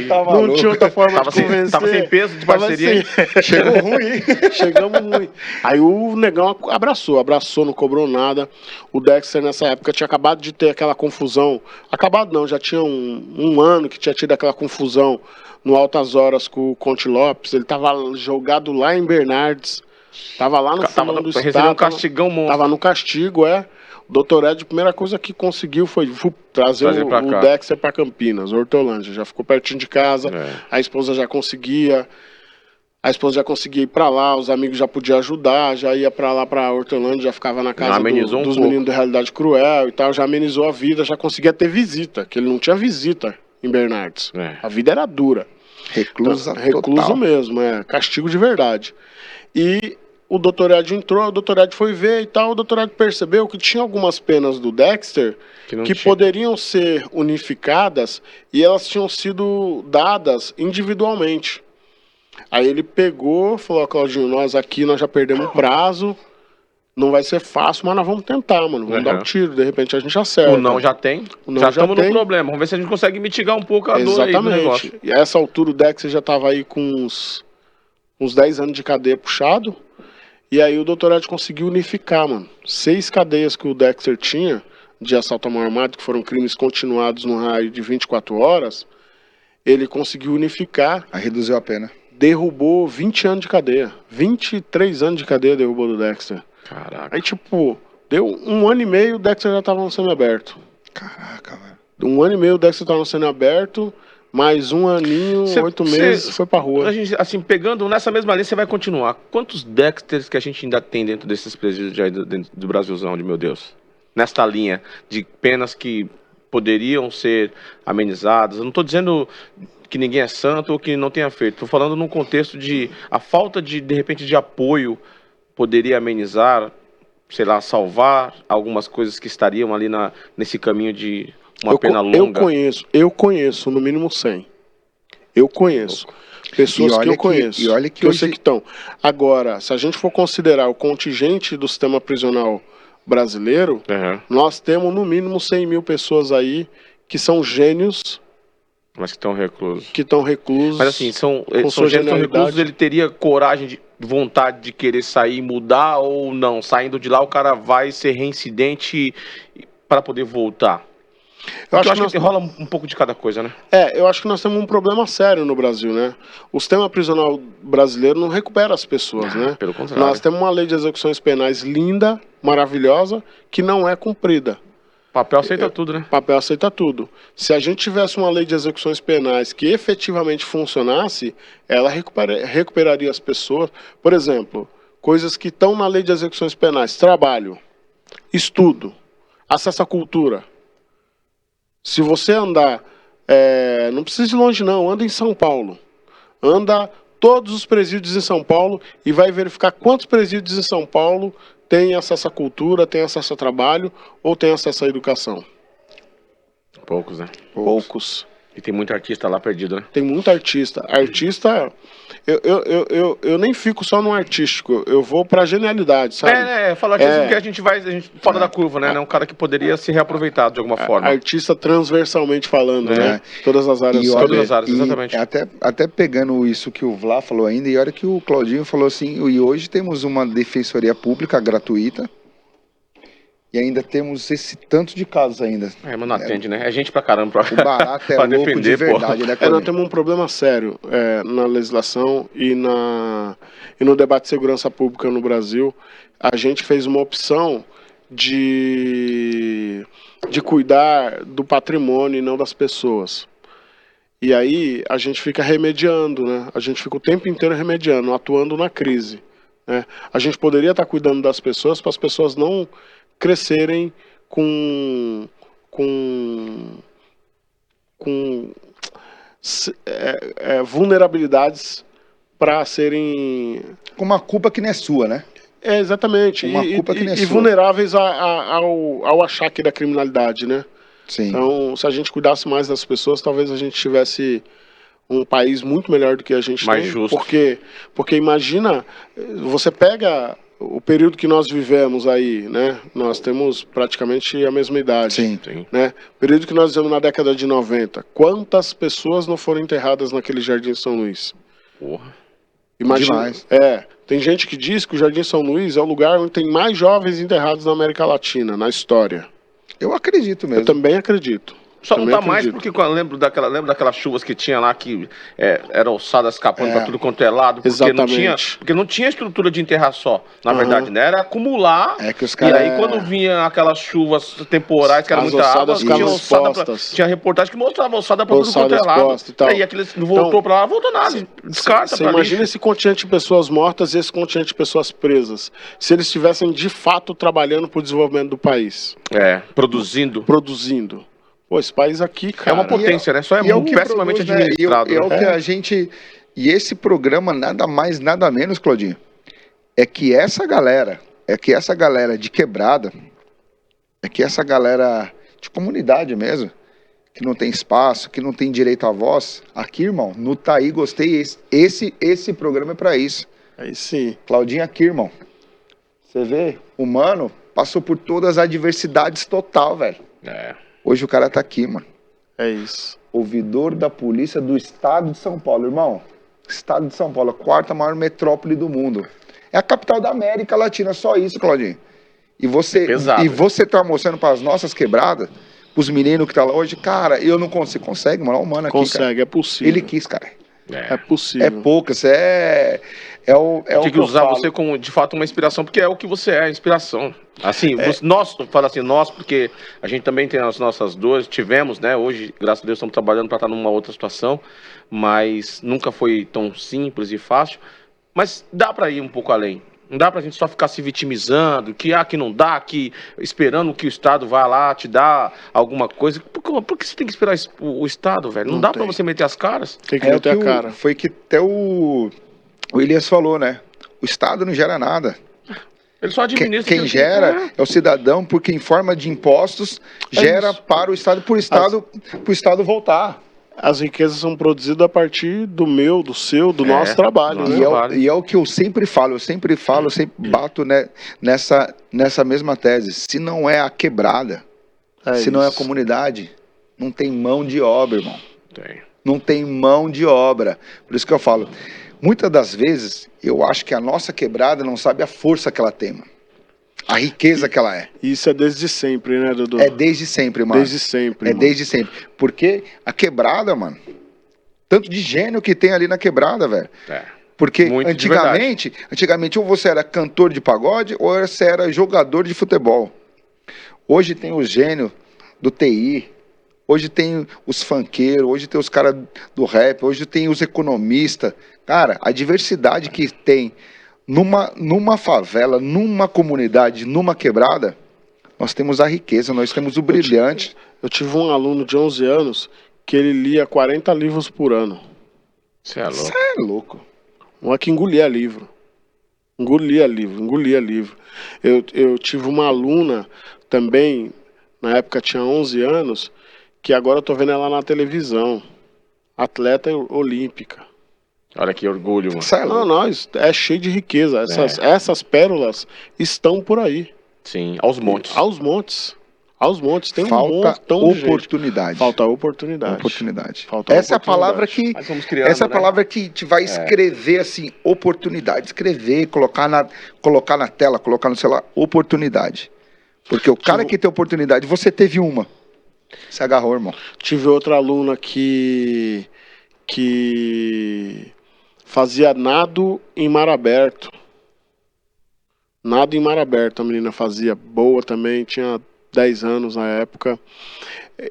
Não tinha outra forma de convencer. Tava sem peso de parceria. Chegou ruim. Chegamos ruim. Aí o negão abraçou, não cobrou nada. O Dexter nessa época tinha acabado de ter aquela confusão. Acabado não, já tinha um ano que tinha tido aquela confusão no Altas Horas com o Conte Lopes. Ele tava jogado lá em Bernardes. Tava lá no final do estado. Um castigão monstro. Tava no castigo, O Dr. Ed, a primeira coisa que conseguiu foi trazer o Dexter para Campinas, Hortolândia. Já ficou pertinho de casa, a esposa já conseguia ir para lá, os amigos já podiam ajudar, já ia para lá, para Hortolândia, já ficava na casa dos meninos da Realidade Cruel e tal, já amenizou a vida, já conseguia ter visita, que ele não tinha visita em Bernardes. A vida era dura. Recluso mesmo, castigo de verdade. E o Dr. Ed entrou, o Dr. Ed foi ver e tal, o Dr. Ed percebeu que tinha algumas penas do Dexter que poderiam ser unificadas e elas tinham sido dadas individualmente. Aí ele pegou, falou, Claudinho, nós já perdemos o prazo, não vai ser fácil, mas nós vamos tentar, mano, vamos dar um tiro, de repente a gente acerta. O não já tem, já estamos no problema, vamos ver se a gente consegue mitigar um pouco a dor aí do negócio. E a essa altura o Dexter já estava aí com uns 10 anos de cadeia puxado. E aí o Dr. Ed conseguiu unificar, mano. 6 cadeias que o Dexter tinha de assalto à mão armada, que foram crimes continuados no raio de 24 horas, ele conseguiu unificar. Aí reduziu a pena. derrubou 20 anos de cadeia. 23 anos de cadeia derrubou do Dexter. Caraca. Aí, tipo, deu 1 ano e meio, o Dexter já tava no semiaberto. Caraca, velho. 1 ano e meio, o Dexter tava no semiaberto, mais 1 aninho, 8 meses, foi pra rua. A gente, assim, pegando nessa mesma linha, você vai continuar. Quantos Dexters que a gente ainda tem dentro desses presídios aí dentro do Brasilzão, de meu Deus? Nesta linha de penas que poderiam ser amenizadas. Eu não estou dizendo que ninguém é santo ou que não tenha feito. Estou falando num contexto de a falta de repente, de apoio poderia amenizar, sei lá, salvar algumas coisas que estariam ali nesse caminho de uma pena longa. Eu conheço no mínimo 100. Eu conheço. Pessoas que eu conheço. E olha que eu hoje... sei que estão. Agora, se a gente for considerar o contingente do sistema prisional brasileiro, nós temos no mínimo 100 mil pessoas aí que são gênios. Mas que estão reclusos. Que estão reclusos. Mas assim, são gênios, são reclusos, ele teria coragem, vontade de querer sair e mudar ou não? Saindo de lá, o cara vai ser reincidente para poder voltar? Eu acho que rola um pouco de cada coisa, né? Eu acho que nós temos um problema sério no Brasil, né? O sistema prisional brasileiro não recupera as pessoas, né? Pelo contrário. Nós temos uma lei de execuções penais linda, maravilhosa, que não é cumprida. Papel aceita tudo, né? Papel aceita tudo. Se a gente tivesse uma lei de execuções penais que efetivamente funcionasse, ela recuperaria as pessoas. Por exemplo, coisas que estão na lei de execuções penais: trabalho, estudo, acesso à cultura. Se você andar, não precisa ir longe não, anda em São Paulo. Anda todos os presídios em São Paulo e vai verificar quantos presídios em São Paulo têm acesso à cultura, têm acesso ao trabalho ou têm acesso à educação. Poucos, né? Poucos. E tem muito artista lá perdido, né? Tem muito artista. Artista... Eu nem fico só no artístico, eu vou pra genialidade, sabe? Falar artista porque a gente fora da curva, né? Um cara que poderia ser reaproveitado de alguma forma. Artista transversalmente falando, né? Todas as áreas. Todas as áreas, exatamente. Até pegando isso que o Vlá falou ainda, e olha que o Claudinho falou assim, e hoje temos uma defensoria pública gratuita, e ainda temos esse tanto de casos ainda. Mas não atende, né? É gente pra caramba o barato é louco defender, de verdade, né? Nós temos um problema sério na legislação e no debate de segurança pública no Brasil. A gente fez uma opção de cuidar do patrimônio e não das pessoas. E aí a gente fica remediando, né? A gente fica o tempo inteiro remediando, atuando na crise, né? A gente poderia estar cuidando das pessoas para as pessoas não crescerem com vulnerabilidades para serem... Com uma culpa que não é sua, né? Exatamente. Uma culpa que não é sua. E vulneráveis ao achaque da criminalidade, né? Sim. Então, se a gente cuidasse mais das pessoas, talvez a gente tivesse um país muito melhor do que a gente mais tem. Justo. Porque imagina, você pega o período que nós vivemos aí, né? Nós temos praticamente a mesma idade. Sim. Né? O período que nós vivemos na década de 90. Quantas pessoas não foram enterradas naquele Jardim São Luís? Porra. Imagina. Demais. Tem gente que diz que o Jardim São Luís é o lugar onde tem mais jovens enterrados na América Latina, na história. Eu acredito mesmo. Eu também acredito. Só não tá mais porque eu lembro daquelas chuvas que tinha lá que eram ossadas escapando para tudo quanto é lado. Porque não tinha estrutura de enterrar só. Na verdade, né? Era acumular. Que os caras... E aí quando vinha aquelas chuvas temporais, que era muita água, tinha reportagem que mostrava ossada para tudo quanto é lado. E aquilo voltou para lá, voltou nada. Descarta pra imagina esse continente de pessoas mortas e esse continente de pessoas presas. Se eles estivessem de fato trabalhando para o desenvolvimento do país. Produzindo. Pô, esse país aqui, cara... É uma potência, né? Só é muito pessimamente administrado. E é o que a gente... E esse programa, nada mais, nada menos, Claudinho, é que essa galera de quebrada, é que essa galera de comunidade mesmo, que não tem espaço, que não tem direito à voz, aqui, irmão, no Taí, gostei, esse programa é pra isso. Aí sim. Claudinho, aqui, irmão, você vê, o mano passou por todas as adversidades total, velho. Hoje o cara tá aqui, mano. É isso. Ouvidor da polícia do estado de São Paulo, irmão. Estado de São Paulo, a 4ª maior metrópole do mundo. É a capital da América Latina, só isso, Claudinho. E você tá mostrando para as nossas quebradas, os meninos que tá lá hoje, cara, eu não consigo. Consegue, mano, o mano aqui, consegue, cara. É possível. Ele quis, cara. É possível. É poucas, é o tem que eu usar falo. você como, de fato, uma inspiração, porque é o que você é, inspiração. Assim, nós, fala assim, nós, porque a gente também tem as nossas dores, tivemos, né? Hoje, graças a Deus, estamos trabalhando para estar numa outra situação, mas nunca foi tão simples e fácil. Mas dá para ir um pouco além. Não dá pra gente só ficar se vitimizando, que não dá, que esperando que o Estado vá lá te dar alguma coisa. Por que você tem que esperar o Estado, velho? Não dá pra você meter as caras? Tem que meter a cara. Foi que até o Elias falou, né? O Estado não gera nada. Ele só administra. Quem gera é o cidadão, porque em forma de impostos gera isso. para o Estado, pro Estado voltar. As riquezas são produzidas a partir do meu, do seu, do nosso trabalho. Né? E é o que eu sempre falo, eu sempre bato, né, nessa mesma tese. Se não é a quebrada, se não é a comunidade, não tem mão de obra, irmão. Não tem mão de obra. Por isso que eu falo, muitas das vezes, eu acho que a nossa quebrada não sabe a força que ela tem, mano. A riqueza que ela é. Isso é desde sempre, né, Dudu? É desde sempre, mano. Desde sempre. É desde sempre. Porque a quebrada, mano, tanto de gênio que tem ali na quebrada, velho. Porque antigamente ou você era cantor de pagode ou você era jogador de futebol. Hoje tem o gênio do TI, hoje tem os funkeiros, hoje tem os caras do rap, hoje tem os economistas. Cara, a diversidade que tem numa favela, numa comunidade, numa quebrada, nós temos a riqueza, nós temos o brilhante. Eu tive um aluno de 11 anos que ele lia 40 livros por ano. Você é louco. Você é louco. Um é que engolia livro. Engolia livro. Eu tive uma aluna também, na época tinha 11 anos, que agora eu tô vendo ela na televisão. Atleta olímpica. Olha que orgulho, mano. Não, é cheio de riqueza. Essas pérolas estão por aí. Sim, aos montes. Aos montes. Tem Falta oportunidade. Falta oportunidade. Essa é a palavra que criando, que te vai escrever assim, oportunidade, escrever, colocar na tela, colocar no celular, oportunidade. Porque o cara que tem oportunidade, você teve uma. Se agarrou, irmão. Tive outra aluna que fazia nado em mar aberto. Nado em mar aberto, a menina fazia, boa também, tinha 10 anos na época.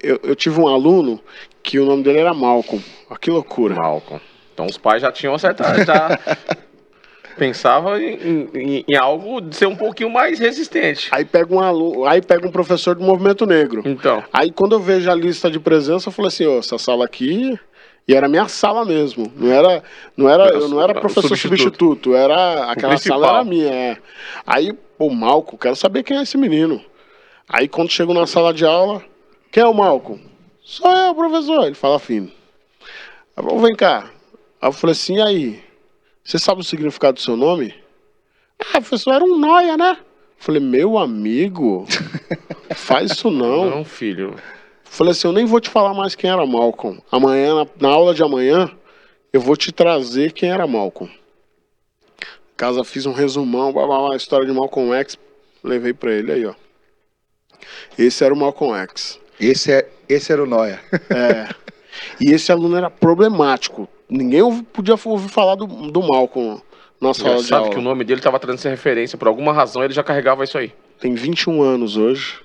Eu tive um aluno que o nome dele era Malcolm. Olha que loucura. Malcolm. Então os pais já tinham acertado, já pensava em algo de ser um pouquinho mais resistente. Aí pega um professor do movimento negro. Então. Aí quando eu vejo a lista de presença, eu falei assim, essa sala aqui... E era minha sala mesmo. Eu não era professor substituto. Aquela sala era minha. Aí, Malcolm, quero saber quem é esse menino. Aí quando chego na sala de aula, quem é o Malcolm? Sou eu, professor. Ele fala fino. Vem cá. Aí eu falei assim, e aí? Você sabe o significado do seu nome? Professor, era um nóia, né? Eu falei, meu amigo, faz isso não. Não, filho. Falei assim, eu nem vou te falar mais quem era Malcolm. Amanhã, na aula de amanhã, eu vou te trazer quem era Malcolm. Casa, fiz um resumão, a história de Malcolm X, levei pra ele aí, ó. Esse era o Malcolm X. Esse era o Noia. E esse aluno era problemático. Ninguém podia ouvir falar do Malcolm na sala de aula. Sabe que o nome dele estava trazendo essa referência. Por alguma razão, ele já carregava isso aí. Tem 21 anos hoje.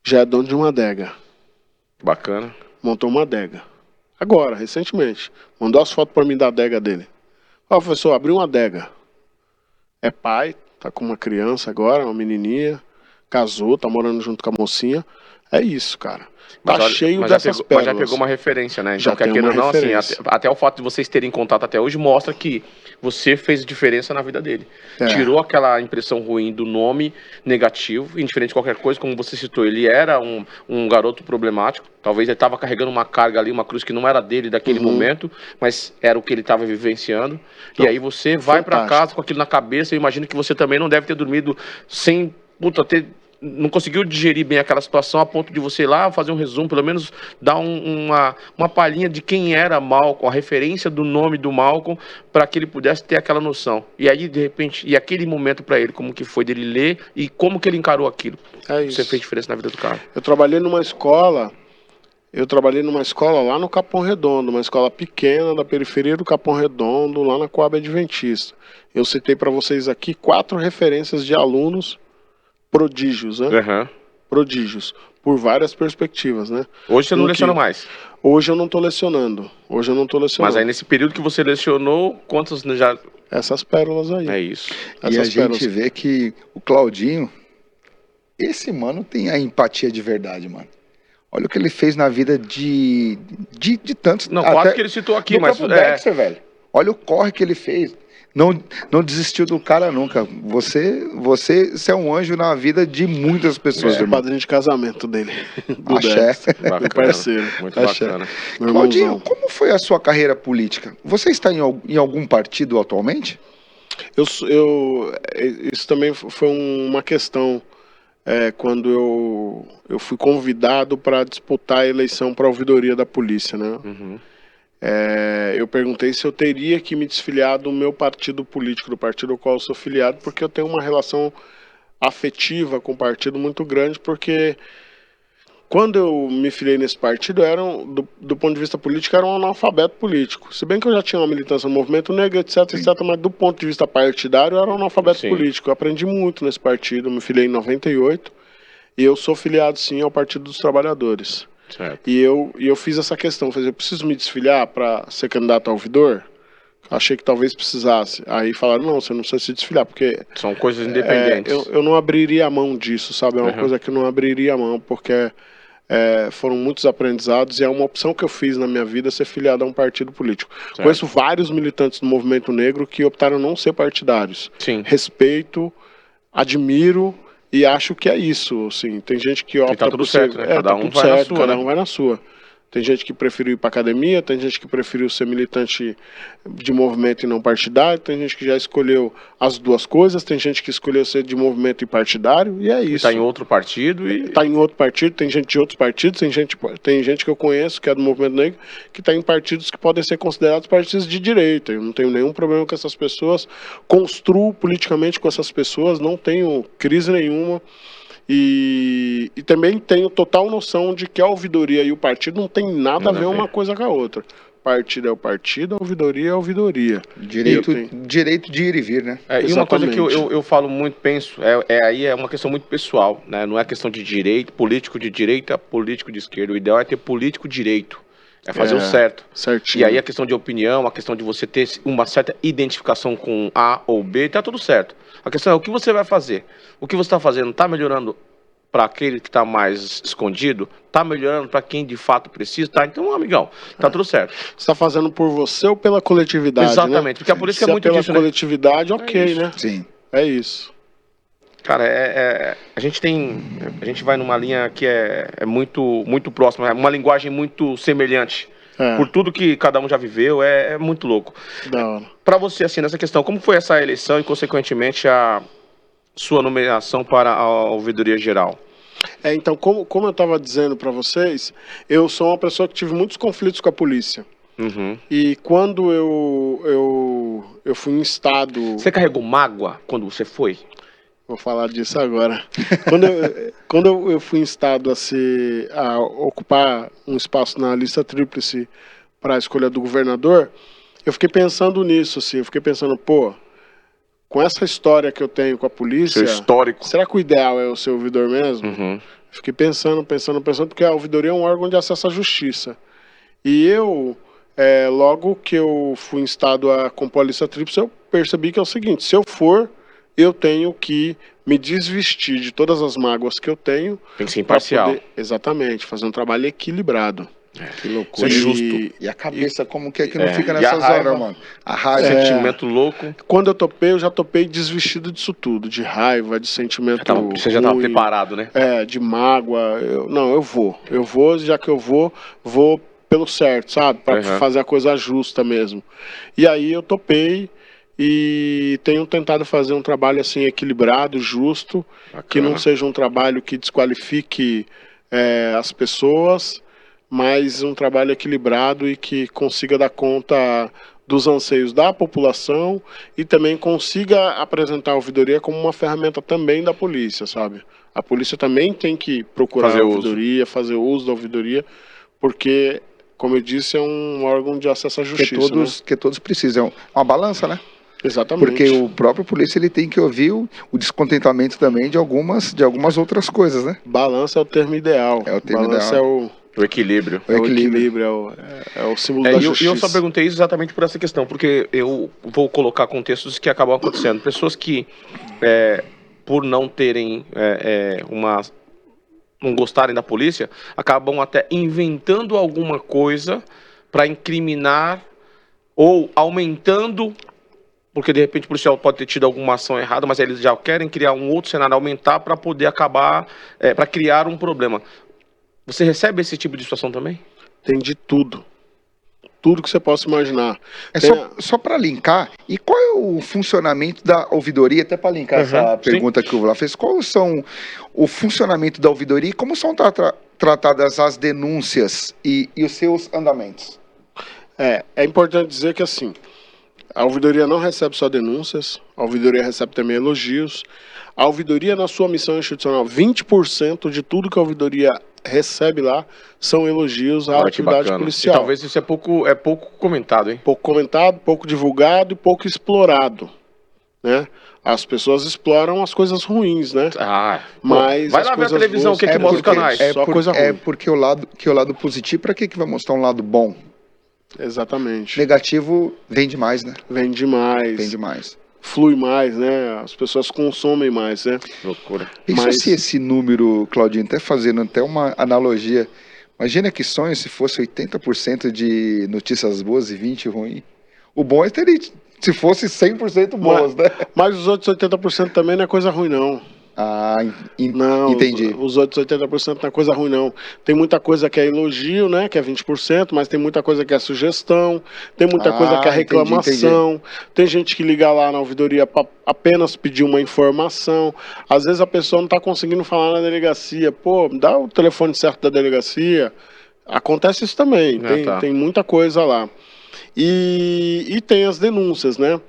Já é dono de uma adega. Bacana. Montou uma adega. Agora, recentemente. Mandou as fotos pra mim da adega dele. Professor, abriu uma adega. É pai, tá com uma criança agora, uma menininha. Casou, tá morando junto com a mocinha. É isso, cara. Tá cheio dessas pérolas. Mas já pegou uma referência, né? Então, já tem uma referência. Assim, até o fato de vocês terem contato até hoje mostra que você fez diferença na vida dele. Tirou aquela impressão ruim do nome negativo, indiferente de qualquer coisa, como você citou. Ele era um garoto problemático. Talvez ele estava carregando uma carga ali, uma cruz que não era dele daquele momento, mas era o que ele estava vivenciando. Então, e aí você vai para casa com aquilo na cabeça. Eu imagino que você também não deve ter dormido sem... não conseguiu digerir bem aquela situação a ponto de você ir lá fazer um resumo, pelo menos dar uma palhinha de quem era Malcolm, a referência do nome do Malcolm, para que ele pudesse ter aquela noção. E aí, de repente, e aquele momento para ele, como que foi dele ler e como que ele encarou aquilo. É isso. Você fez diferença na vida do cara. Eu trabalhei numa escola Eu trabalhei numa escola lá no Capão Redondo, uma escola pequena da periferia do Capão Redondo, lá na Coab Adventista. Eu citei para vocês aqui 4 referências de alunos prodígios, né? Uhum. Prodígios, por várias perspectivas, né? Hoje você não leciona mais. Hoje eu não estou lecionando. Mas aí nesse período que você lecionou, quantos já... Essas pérolas aí. É isso. E a gente vê que o Claudinho, esse mano tem a empatia de verdade, mano. Olha o que ele fez na vida de tantos... Não, quase que ele citou aqui, mas... Dexter, velho. Olha o corre que ele fez. Não desistiu do cara nunca. Você é um anjo na vida de muitas pessoas, irmão. Padrinho de casamento dele. Do Axé. Meu parceiro. Muito bacana. Claudinho, como foi a sua carreira política? Você está em algum partido atualmente? Isso também foi uma questão quando eu fui convidado para disputar a eleição para a ouvidoria da polícia, né? Uhum. Eu perguntei se eu teria que me desfiliar do meu partido político, do partido ao qual eu sou filiado, porque eu tenho uma relação afetiva com o partido muito grande, porque quando eu me filiei nesse partido, do ponto de vista político, era um analfabeto político. Se bem que eu já tinha uma militância no movimento negro, etc, mas do ponto de vista partidário, eu era um analfabeto político. Eu aprendi muito nesse partido, eu me filiei em 98, e eu sou filiado, sim, ao Partido dos Trabalhadores. Certo. E eu fiz essa questão, eu preciso me desfiliar para ser candidato a ouvidor? Achei que talvez precisasse. Aí falaram, não, você não precisa se desfiliar, porque... São coisas independentes. Eu não abriria a mão disso, sabe? É uma coisa que eu não abriria a mão, porque foram muitos aprendizados e é uma opção que eu fiz na minha vida ser filiado a um partido político. Certo. Conheço vários militantes do movimento negro que optaram não ser partidários. Sim. Respeito, admiro... E acho que é isso, assim, tem gente que opta tá tudo certo, né? Cada um vai na sua, cada um vai na sua. Tem gente que preferiu ir para academia, tem gente que preferiu ser militante de movimento e não partidário, tem gente que já escolheu as duas coisas, tem gente que escolheu ser de movimento e partidário, e é isso. Está em outro partido e... Está em outro partido, tem gente de outros partidos, tem gente que eu conheço que é do movimento negro, que está em partidos que podem ser considerados partidos de direita. Eu não tenho nenhum problema com essas pessoas, construo politicamente com essas pessoas, não tenho crise nenhuma. E também tenho total noção de que a ouvidoria e o partido não tem nada a ver uma coisa com a outra. Partido é o partido, a ouvidoria é a ouvidoria. Direito de ir e vir, né? E uma coisa que eu falo muito, penso, aí é uma questão muito pessoal, né? Não é questão de direito, político de direita, político de esquerda. O ideal é ter político direito. É fazer o certo. Certinho. E aí a questão de opinião, a questão de você ter uma certa identificação com A ou B, tá tudo certo. A questão é o que você vai fazer. O que você está fazendo está melhorando para aquele que está mais escondido? Está melhorando para quem de fato precisa? Tá, então, amigão, tá tudo certo. Você está fazendo por você ou pela coletividade? Exatamente, né? porque a polícia é muito pela disso, coletividade, ok, né? Sim. É isso. Cara, a gente vai numa linha que é muito, muito próxima, é uma linguagem muito semelhante. Por tudo que cada um já viveu, é muito louco. Da hora. Para você, assim, nessa questão, como foi essa eleição e, consequentemente, a sua nomeação para a ouvidoria geral? Então, como eu estava dizendo para vocês, eu sou uma pessoa que tive muitos conflitos com a polícia. Uhum. E quando eu fui instado... Você carregou mágoa quando você foi? Vou falar disso agora. Quando eu fui instado a ocupar um espaço na lista tríplice para a escolha do governador, eu fiquei pensando nisso, assim. Eu fiquei pensando, com essa história que eu tenho com a polícia... Seu histórico. Será que o ideal é eu ser ouvidor mesmo? Uhum. Fiquei pensando, porque a ouvidoria é um órgão de acesso à justiça. E logo que eu fui instado a compor a lista tríplice, eu percebi que é o seguinte: se eu for, eu tenho que me desvestir de todas as mágoas que eu tenho. Tem que ser imparcial. Exatamente, fazer um trabalho equilibrado. Que loucura. Ser justo. E a cabeça, como que não fica nessas horas, mano? A raiva. Sentimento louco. Quando eu já topei desvestido disso tudo. De raiva, de sentimento Você já estava preparado, né? De mágoa. Eu vou. Já que eu vou pelo certo, sabe? Para fazer a coisa justa mesmo. E aí eu topei. E tenho tentado fazer um trabalho assim equilibrado, justo, bacana, que não seja um trabalho que desqualifique as pessoas, mas um trabalho equilibrado e que consiga dar conta dos anseios da população e também consiga apresentar a ouvidoria como uma ferramenta também da polícia, sabe? A polícia também tem que procurar a ouvidoria, fazer uso da ouvidoria, porque, como eu disse, é um órgão de acesso à justiça. Que todos precisam. É uma balança, né? Exatamente. Porque o próprio polícia ele tem que ouvir o descontentamento também de algumas outras coisas, né? Balança é o termo ideal. É o termo balança ideal. O equilíbrio. É o equilíbrio, é o símbolo da justiça. E eu só perguntei isso exatamente por essa questão, porque eu vou colocar contextos que acabam acontecendo. Pessoas que, por não terem não gostarem da polícia, acabam até inventando alguma coisa para incriminar ou aumentando, porque de repente o policial pode ter tido alguma ação errada, mas eles já querem criar um outro cenário, aumentar para poder acabar, para criar um problema. Você recebe esse tipo de situação também? Tem de tudo. Tudo que você possa imaginar. Só para linkar, e qual é o funcionamento da ouvidoria, até para linkar essa pergunta que o Vlad fez, qual são o funcionamento da ouvidoria e como são tratadas as denúncias e os seus andamentos? É importante dizer que assim, a ouvidoria não recebe só denúncias, a ouvidoria recebe também elogios. A ouvidoria, na sua missão institucional, 20% de tudo que a ouvidoria recebe lá são elogios à atividade policial. E talvez isso é pouco comentado, hein? Pouco comentado, pouco divulgado e pouco explorado, né? As pessoas exploram as coisas ruins, né? Mas vai lá ver a televisão, o que mostra os canais. Porque o lado positivo, para que vai mostrar um lado bom? Exatamente. Negativo vende mais, né? Vende mais. Flui mais, né? As pessoas consomem mais, né? Loucura. Pensa se esse número, Claudinho, fazendo até uma analogia. Imagina que sonho se fosse 80% de notícias boas e 20% ruim. O bom é se fosse 100% boas, né? Mas os outros 80% também não é coisa ruim, não. Não, entendi. Os outros 80% não é coisa ruim, não. Tem muita coisa que é elogio, né? Que é 20%, mas tem muita coisa que é sugestão, tem muita coisa que é reclamação. Entendi. Tem gente que liga lá na ouvidoria para apenas pedir uma informação. Às vezes a pessoa não está conseguindo falar na delegacia. Pô, dá o telefone certo da delegacia. Acontece isso também. Tem muita coisa lá. E tem as denúncias, né?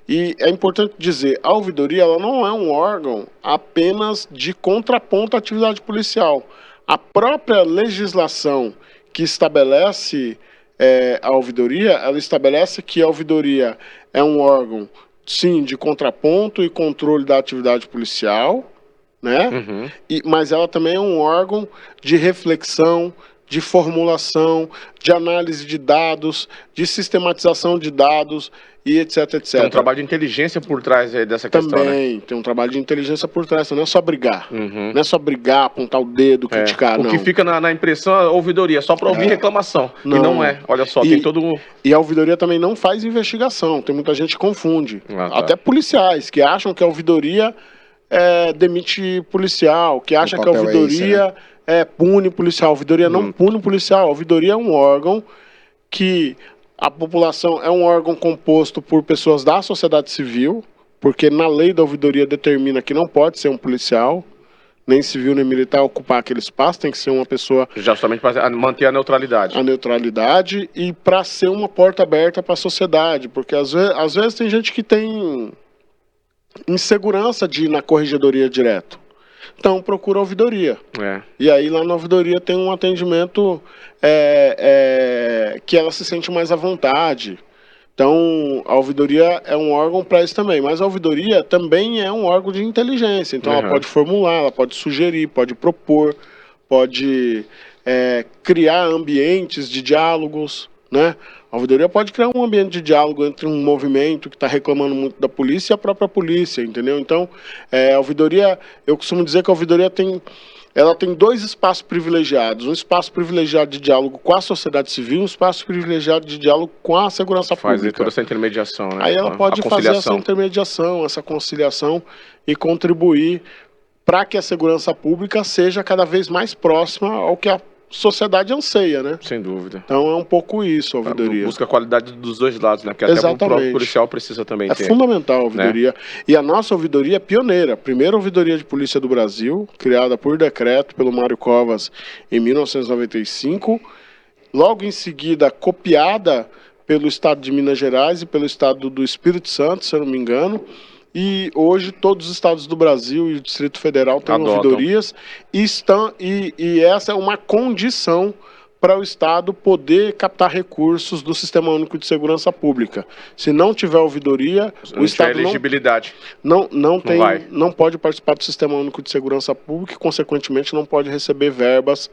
E é importante dizer, a ouvidoria ela não é um órgão apenas de contraponto à atividade policial. A própria legislação que estabelece a ouvidoria, ela estabelece que a ouvidoria é um órgão, sim, de contraponto e controle da atividade policial, né? Uhum. Mas ela também é um órgão de reflexão, de formulação, de análise de dados, de sistematização de dados e etc, etc. Tem um trabalho de inteligência por trás dessa questão, também, né? Tem um trabalho de inteligência por trás, não é só brigar. Uhum. Não é só brigar, apontar o dedo, criticar, não. O que fica na impressão é a ouvidoria, só para ouvir reclamação. Não. E não é, olha só, tem todo... E a ouvidoria também não faz investigação, tem muita gente que confunde. Até policiais, que acham que a ouvidoria demite policial, que acham que a ouvidoria... pune policial. A ouvidoria não pune policial. A ouvidoria é um órgão que a população é um órgão composto por pessoas da sociedade civil, porque na lei da ouvidoria determina que não pode ser um policial, nem civil nem militar, ocupar aquele espaço, tem que ser uma pessoa... Justamente para manter a neutralidade. A neutralidade e para ser uma porta aberta para a sociedade, porque às vezes tem gente que tem insegurança de ir na corregedoria direto. Então procura a ouvidoria. E aí lá na ouvidoria tem um atendimento que ela se sente mais à vontade. Então a ouvidoria é um órgão para isso também. Mas a ouvidoria também é um órgão de inteligência. Então ela pode formular, ela pode sugerir, pode propor, pode criar ambientes de diálogos, né? A ouvidoria pode criar um ambiente de diálogo entre um movimento que está reclamando muito da polícia e a própria polícia, entendeu? Então, a ouvidoria, eu costumo dizer que a ouvidoria tem dois espaços privilegiados. Um espaço privilegiado de diálogo com a sociedade civil e um espaço privilegiado de diálogo com a segurança pública. Faz toda essa intermediação, né? Aí ela pode fazer essa intermediação, essa conciliação e contribuir para que a segurança pública seja cada vez mais próxima ao que a sociedade anseia, né? Sem dúvida. Então é um pouco isso a ouvidoria. Busca a qualidade dos dois lados, né? Porque até o próprio policial precisa também ter. É fundamental a ouvidoria. Né? E a nossa ouvidoria é pioneira. A primeira ouvidoria de polícia do Brasil, criada por decreto pelo Mário Covas em 1995. Logo em seguida, copiada pelo estado de Minas Gerais e pelo estado do Espírito Santo, se eu não me engano. E hoje todos os estados do Brasil e o Distrito Federal têm ouvidorias e essa é uma condição para o Estado poder captar recursos do Sistema Único de Segurança Pública. Se não tiver ouvidoria, o Estado não pode participar do Sistema Único de Segurança Pública e, consequentemente, não pode receber verbas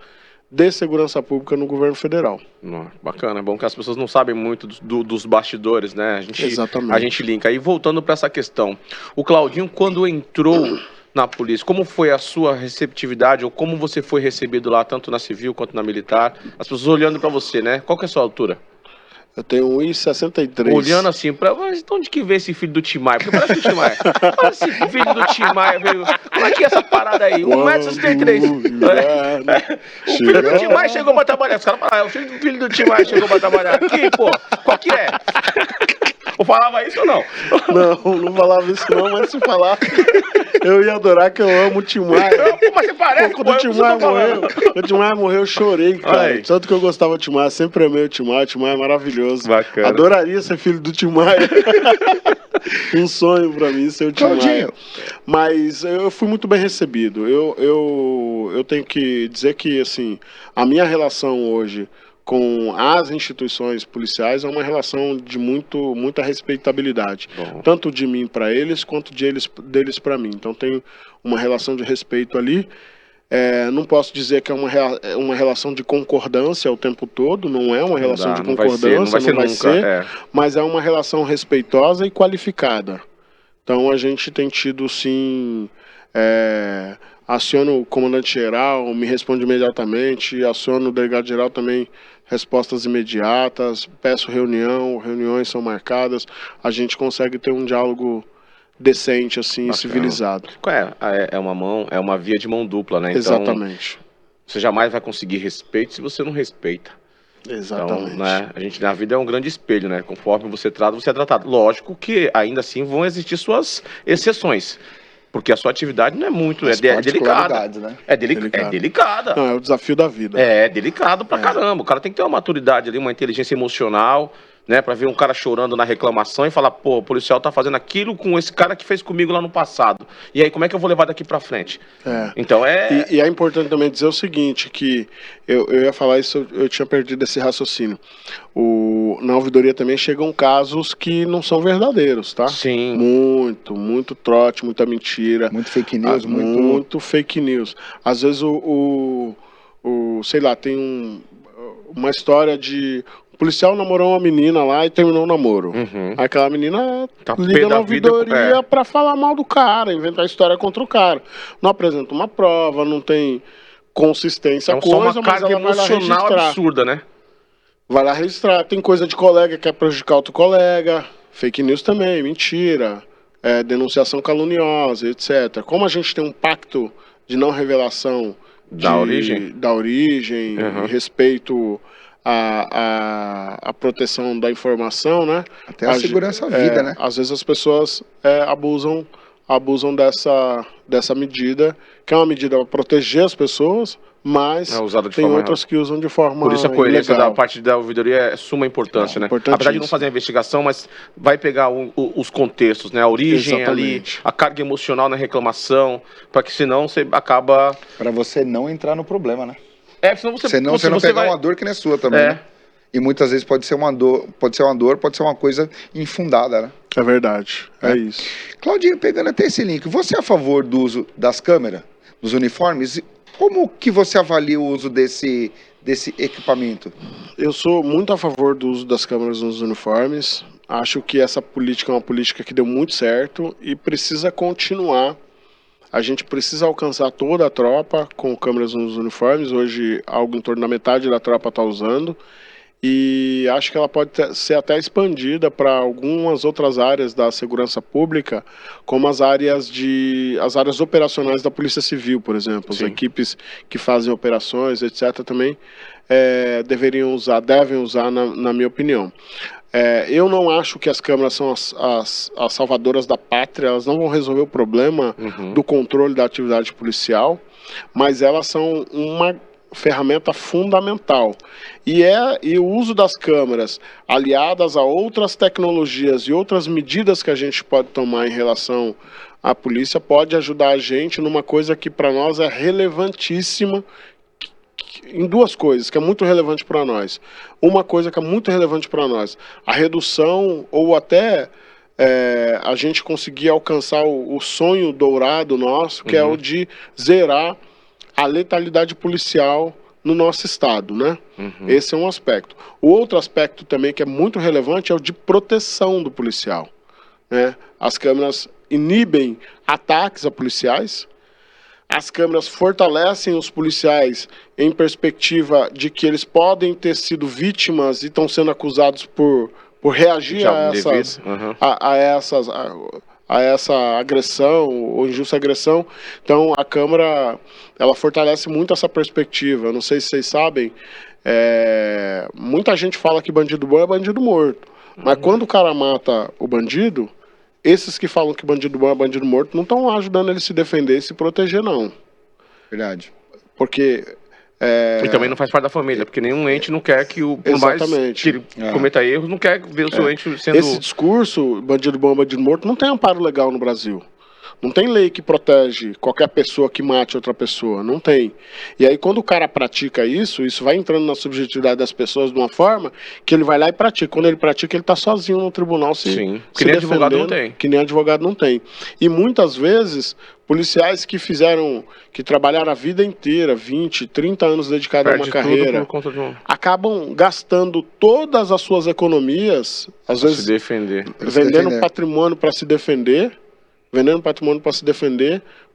de segurança pública no governo federal. Bacana, é bom que as pessoas não sabem muito dos bastidores, né? Exatamente. A gente linka. E voltando para essa questão, o Claudinho, quando entrou na polícia, como foi a sua receptividade ou como você foi recebido lá, tanto na civil quanto na militar? As pessoas olhando para você, né? Qual que é a sua altura? Eu tenho 1,63. Olhando assim, mas de onde que veio esse filho do Tim Maia? Porque parece o Tim Maia. Parece esse filho do Tim Maia veio. Como é que é essa parada aí? 1,63 m. O filho do Tim Maia chegou pra trabalhar. Os caras falaram, o filho do Tim Maia chegou pra trabalhar. Aqui, pô, qual que é? Eu falava isso ou não? Não falava isso não, mas se falar, eu ia adorar, que eu amo o Tim Maia. Mas você parece, quando o Tim Maia morreu, eu chorei, cara. Tanto que eu gostava do Tim Maia, sempre amei o Tim Maia é maravilhoso. Bacana. Adoraria ser filho do Tim Maia. Um sonho pra mim ser o Tim Maia. Mas eu fui muito bem recebido. Eu tenho que dizer que, assim, a minha relação hoje com as instituições policiais é uma relação de muita respeitabilidade. Tanto de mim para eles, quanto deles para mim. Então tem uma relação de respeito ali. Não posso dizer que é uma relação de concordância o tempo todo, não é uma relação de concordância, não vai ser, mas é uma relação respeitosa e qualificada. Então a gente tem tido, sim, aciono o comandante-geral, me responde imediatamente, aciono o delegado-geral também, respostas imediatas, peço reuniões são marcadas, a gente consegue ter um diálogo decente, assim, civilizado. É uma via de mão dupla, né? Então, exatamente. Você jamais vai conseguir respeito se você não respeita. Exatamente. Então, né, na vida é um grande espelho, né? Conforme você trata, você é tratado. Lógico que ainda assim vão existir suas exceções. Porque a sua atividade não é muito, é delicada. Né? É delicada. Não, é o desafio da vida. É delicado pra caramba. O cara tem que ter uma maturidade ali, uma inteligência emocional, né? Pra ver um cara chorando na reclamação e falar, pô, o policial tá fazendo aquilo com esse cara que fez comigo lá no passado. E aí, como é que eu vou levar daqui pra frente? Então E é importante também dizer o seguinte, que eu ia falar isso, eu tinha perdido esse raciocínio. Na ouvidoria também chegam casos que não são verdadeiros, tá? Sim. Muito trote, muita mentira. Muito fake news. Muito fake news. Às vezes sei lá, tem uma história de... O policial namorou uma menina lá e terminou o namoro. Aí aquela menina liga na ouvidoria pra falar mal do cara, inventar história contra o cara. Não apresenta uma prova, não tem consistência, só uma carga emocional absurda, né? Vai lá registrar. Tem coisa de colega que quer prejudicar outro colega, fake news também, mentira, denunciação caluniosa, etc. Como a gente tem um pacto de não revelação da origem, respeito a proteção da informação, né? Até a segurança da vida, né? Às vezes as pessoas abusam dessa medida, que é uma medida para proteger as pessoas, mas tem outras que usam de forma Por isso a coerência ilegal. da parte da ouvidoria é suma importância, né? Apesar de não fazer a investigação, mas vai pegar os contextos, né? A origem ali, a carga emocional na reclamação, para que senão você acaba... Para você não entrar no problema, né? Senão você não pegar uma dor que não é sua também, né? E muitas vezes pode ser uma dor, pode ser uma coisa infundada, né? É verdade, é isso. Claudinho, pegando até esse link, você é a favor do uso das câmeras, dos uniformes? Como que você avalia o uso desse equipamento? Eu sou muito a favor do uso das câmeras nos uniformes. Acho que essa política é uma política que deu muito certo e precisa continuar. A gente precisa alcançar toda a tropa com câmeras nos uniformes. Hoje, algo em torno da metade da tropa está usando. E acho que ela pode ser até expandida para algumas outras áreas da segurança pública, como as áreas operacionais da Polícia Civil, por exemplo. Sim. As equipes que fazem operações, etc., também devem usar, na minha opinião. Eu não acho que as câmeras são as salvadoras da pátria, elas não vão resolver o problema do controle da atividade policial, mas elas são uma ferramenta fundamental. E o uso das câmeras, aliadas a outras tecnologias e outras medidas que a gente pode tomar em relação à polícia, pode ajudar a gente numa coisa que para nós é relevantíssima, em duas coisas que é muito relevante para nós. Uma coisa que é muito relevante para nós, a redução ou até a gente conseguir alcançar o sonho dourado nosso, que é o de zerar a letalidade policial no nosso estado, né? Esse é um aspecto. O outro aspecto também que é muito relevante é o de proteção do policial, né? As câmeras inibem ataques a policiais, as câmeras fortalecem os policiais em perspectiva de que eles podem ter sido vítimas e estão sendo acusados por reagir a essa agressão ou injusta agressão. Então, a Câmara, ela fortalece muito essa perspectiva. Eu não sei se vocês sabem, muita gente fala que bandido bom é bandido morto. Mas quando o cara mata o bandido, esses que falam que bandido bom é bandido morto não estão lá ajudando ele se defender e se proteger, não. Verdade. Porque... E também não faz parte da família, porque nenhum ente não quer que, por mais que ele cometa erros, não quer ver o seu ente sendo... Esse discurso, bandido bom, bandido morto, não tem amparo legal no Brasil. Não tem lei que protege qualquer pessoa que mate outra pessoa, não tem. E aí quando o cara pratica isso vai entrando na subjetividade das pessoas de uma forma que ele vai lá e pratica. Quando ele pratica, ele está sozinho no tribunal se que nem advogado não tem. Que nem advogado não tem. E muitas vezes, policiais que trabalharam a vida inteira, 20, 30 anos dedicados a uma carreira, acabam gastando todas as suas economias, às vezes vendendo patrimônio para se defender,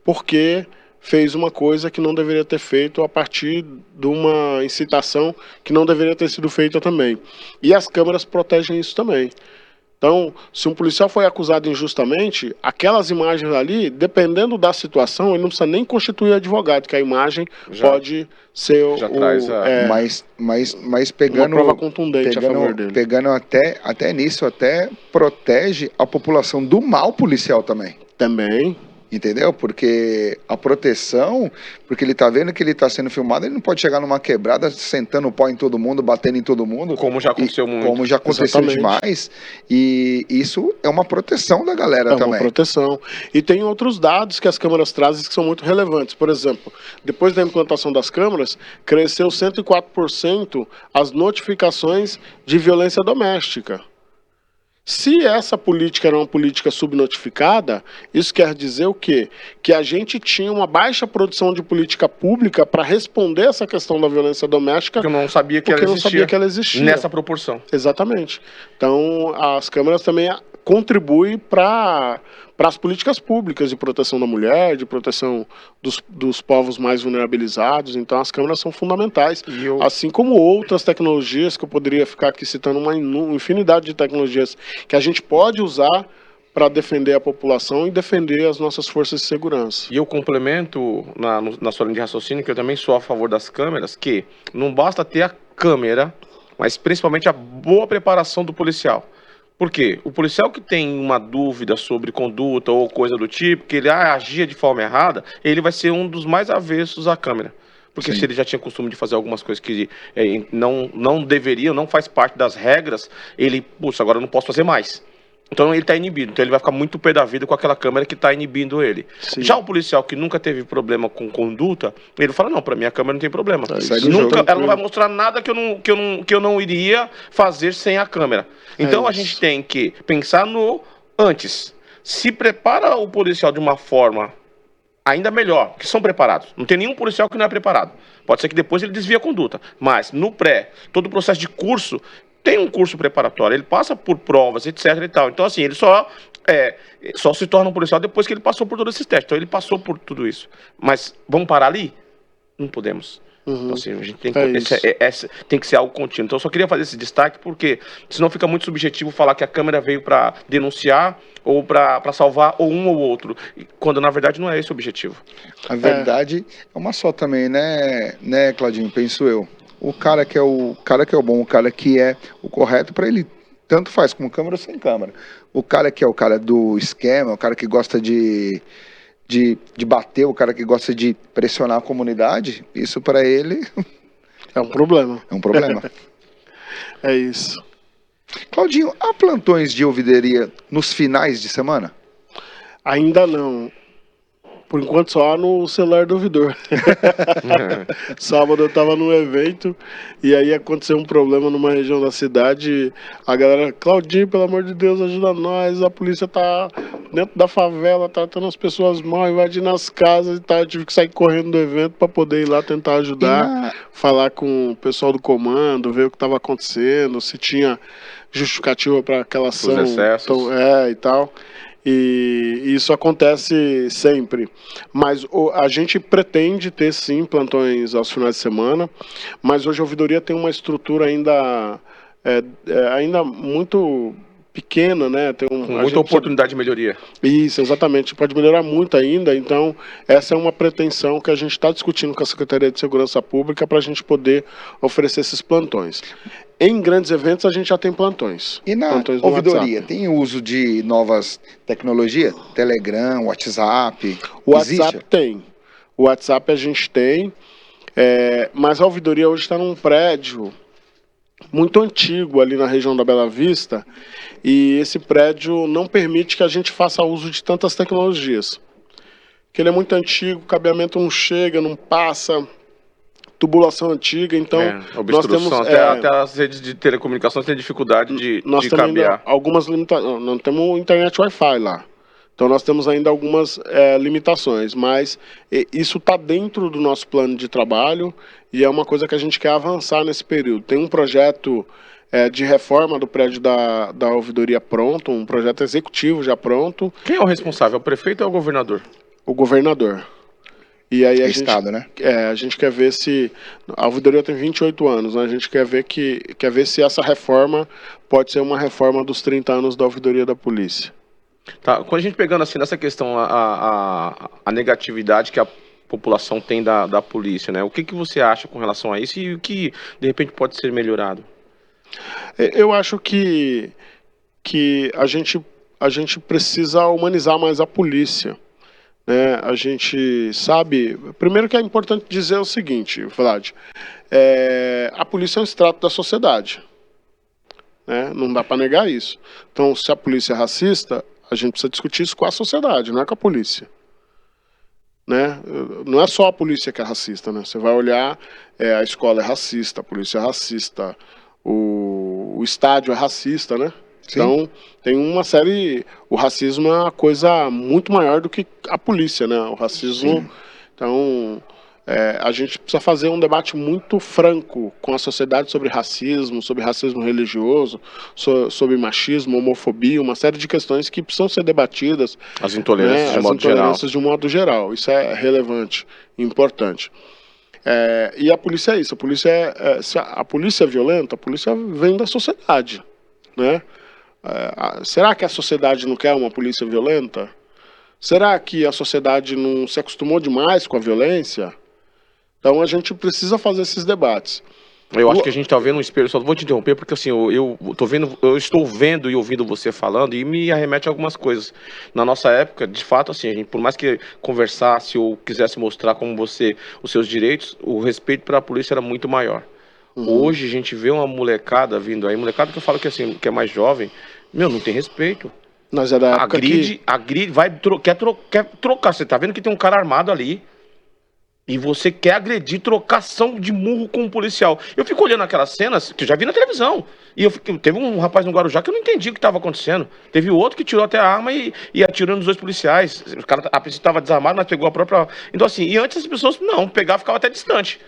porque fez uma coisa que não deveria ter feito a partir de uma incitação que não deveria ter sido feita também. E as câmeras protegem isso também. Então, se um policial foi acusado injustamente, aquelas imagens ali, dependendo da situação, ele não precisa nem constituir advogado, que a imagem pode ser mas pegando, uma prova contundente a favor dele. Pegando até nisso, até protege a população do mal policial também. Também. Entendeu? Porque a proteção, porque ele tá vendo que ele tá sendo filmado, ele não pode chegar numa quebrada sentando o pau em todo mundo, batendo em todo mundo. Como já aconteceu muito. Como já aconteceu demais. E isso é uma proteção da galera também. É uma proteção. E tem outros dados que as câmeras trazem que são muito relevantes. Por exemplo, depois da implantação das câmeras, cresceu 104% as notificações de violência doméstica. Se essa política era uma política subnotificada, isso quer dizer o quê? Que a gente tinha uma baixa produção de política pública para responder essa questão da violência doméstica. Porque eu não sabia que ela existia. Nessa proporção. Exatamente. Então, as câmeras também contribuem para as políticas públicas de proteção da mulher, de proteção dos povos mais vulnerabilizados. Então, as câmeras são fundamentais. Assim como outras tecnologias, que eu poderia ficar aqui citando uma infinidade de tecnologias que a gente pode usar para defender a população e defender as nossas forças de segurança. E eu complemento na sua linha de raciocínio, que eu também sou a favor das câmeras, que não basta ter a câmera, mas principalmente a boa preparação do policial. Por quê? O policial que tem uma dúvida sobre conduta ou coisa do tipo, que ele agia de forma errada, ele vai ser um dos mais avessos à câmera. Porque se ele já tinha costume de fazer algumas coisas que não deveriam, não faz parte das regras, ele, puxa, agora eu não posso fazer mais. Então ele está inibido, então ele vai ficar muito pé da vida com aquela câmera que está inibindo ele. Sim. Já o policial que nunca teve problema com conduta, ele fala, não, para mim a câmera não tem problema. Ela não vai mostrar nada que eu não iria fazer sem a câmera. Então a gente tem que pensar no antes. Se prepara o policial de uma forma ainda melhor, que são preparados. Não tem nenhum policial que não é preparado. Pode ser que depois ele desvie a conduta, mas no todo o processo de curso, tem um curso preparatório, ele passa por provas, etc e tal. Então, assim, ele só se torna um policial depois que ele passou por todos esses testes. Então, ele passou por tudo isso. Mas vamos parar ali? Não podemos. Então, assim, a gente tem que ser algo contínuo. Então, eu só queria fazer esse destaque, porque senão fica muito subjetivo falar que a câmera veio para denunciar ou para salvar ou um ou outro, quando na verdade não é esse o objetivo. A verdade é uma só também, né, Claudinho? Penso eu. O cara que é o bom, o cara que é o correto, para ele tanto faz com câmera ou sem câmera. O cara que é o cara do esquema, o cara que gosta de bater, o cara que gosta de pressionar a comunidade, isso para ele é um problema. É um problema. É isso. Claudinho, há plantões de ouvidoria nos finais de semana? Ainda não. Por enquanto só no celular do ouvidor. Sábado eu tava num evento e aí aconteceu um problema numa região da cidade. A galera, Claudinho, pelo amor de Deus, ajuda nós. A polícia tá dentro da favela, tratando as pessoas mal, invadindo as casas e tal. Eu tive que sair correndo do evento para poder ir lá tentar ajudar, falar com o pessoal do comando, ver o que estava acontecendo, se tinha justificativa para aquela ação. Os excessos. Então, e tal. E isso acontece sempre. Mas a gente pretende ter, sim, plantões aos finais de semana, mas hoje a ouvidoria tem uma estrutura ainda muito pequena, né? Com muita oportunidade de melhoria. Isso, exatamente. Pode melhorar muito ainda, então essa é uma pretensão que a gente está discutindo com a Secretaria de Segurança Pública para a gente poder oferecer esses plantões. Em grandes eventos a gente já tem plantões. E na ouvidoria, tem uso de novas tecnologias? Telegram, WhatsApp? O WhatsApp tem. O WhatsApp a gente tem, mas a ouvidoria hoje está num prédio muito antigo ali na região da Bela Vista, e esse prédio não permite que a gente faça uso de tantas tecnologias. Porque ele é muito antigo, o cabeamento não chega, não passa, tubulação antiga, então nós temos até as redes de telecomunicações têm dificuldade de cabear. Algumas limitações, não temos internet Wi-Fi lá. Então nós temos ainda algumas limitações, mas isso está dentro do nosso plano de trabalho e é uma coisa que a gente quer avançar nesse período. Tem um projeto de reforma do prédio da ouvidoria pronto, um projeto executivo já pronto. Quem é o responsável? É o prefeito ou é o governador? O governador. E aí Estado, né? A gente quer ver se... A ouvidoria tem 28 anos, né? A gente quer ver se essa reforma pode ser uma reforma dos 30 anos da ouvidoria da polícia. Tá, quando a gente pegando assim nessa questão, a negatividade que a população tem da polícia, né? O que você acha com relação a isso e o que, de repente, pode ser melhorado? Eu acho que a gente precisa humanizar mais a polícia. A gente sabe... Primeiro que é importante dizer o seguinte, Vlad, a polícia é um extrato da sociedade. Não dá para negar isso. Então, se a polícia é racista, a gente precisa discutir isso com a sociedade, não é com a polícia. Não é só a polícia que é racista, né? Você vai olhar, a escola é racista, a polícia é racista, o estádio é racista, né? Sim. Então, tem uma série... O racismo é uma coisa muito maior do que a polícia, né? O racismo... Sim. Então, a gente precisa fazer um debate muito franco com a sociedade sobre racismo religioso, sobre machismo, homofobia, uma série de questões que precisam ser debatidas. As intolerâncias, de um modo geral. Isso é relevante, importante. E a polícia é isso. Se a polícia é violenta, a polícia vem da sociedade, né? Será que a sociedade não quer uma polícia violenta? Será que a sociedade não se acostumou demais com a violência? Então a gente precisa fazer esses debates. Eu acho que a gente está vendo um espelho, só vou te interromper, porque assim, eu estou vendo e ouvindo você falando e me arremete a algumas coisas. Na nossa época, de fato, assim, a gente, por mais que conversasse ou quisesse mostrar como os seus direitos, o respeito pela polícia era muito maior. Hoje a gente vê uma molecada vindo aí, molecada que eu falo que, assim, que é mais jovem, não tem respeito. Nós é da época agride, quer trocar. Você tá vendo que tem um cara armado ali e você quer agredir, trocação de murro com um policial. Eu fico olhando aquelas cenas que eu já vi na televisão. E teve um rapaz no Guarujá que eu não entendi o que estava acontecendo. Teve outro que tirou até a arma e atirou nos dois policiais. O cara, a princípio, estava desarmado, mas pegou a própria... Então, assim, e antes as pessoas, não, pegava e ficava até distante.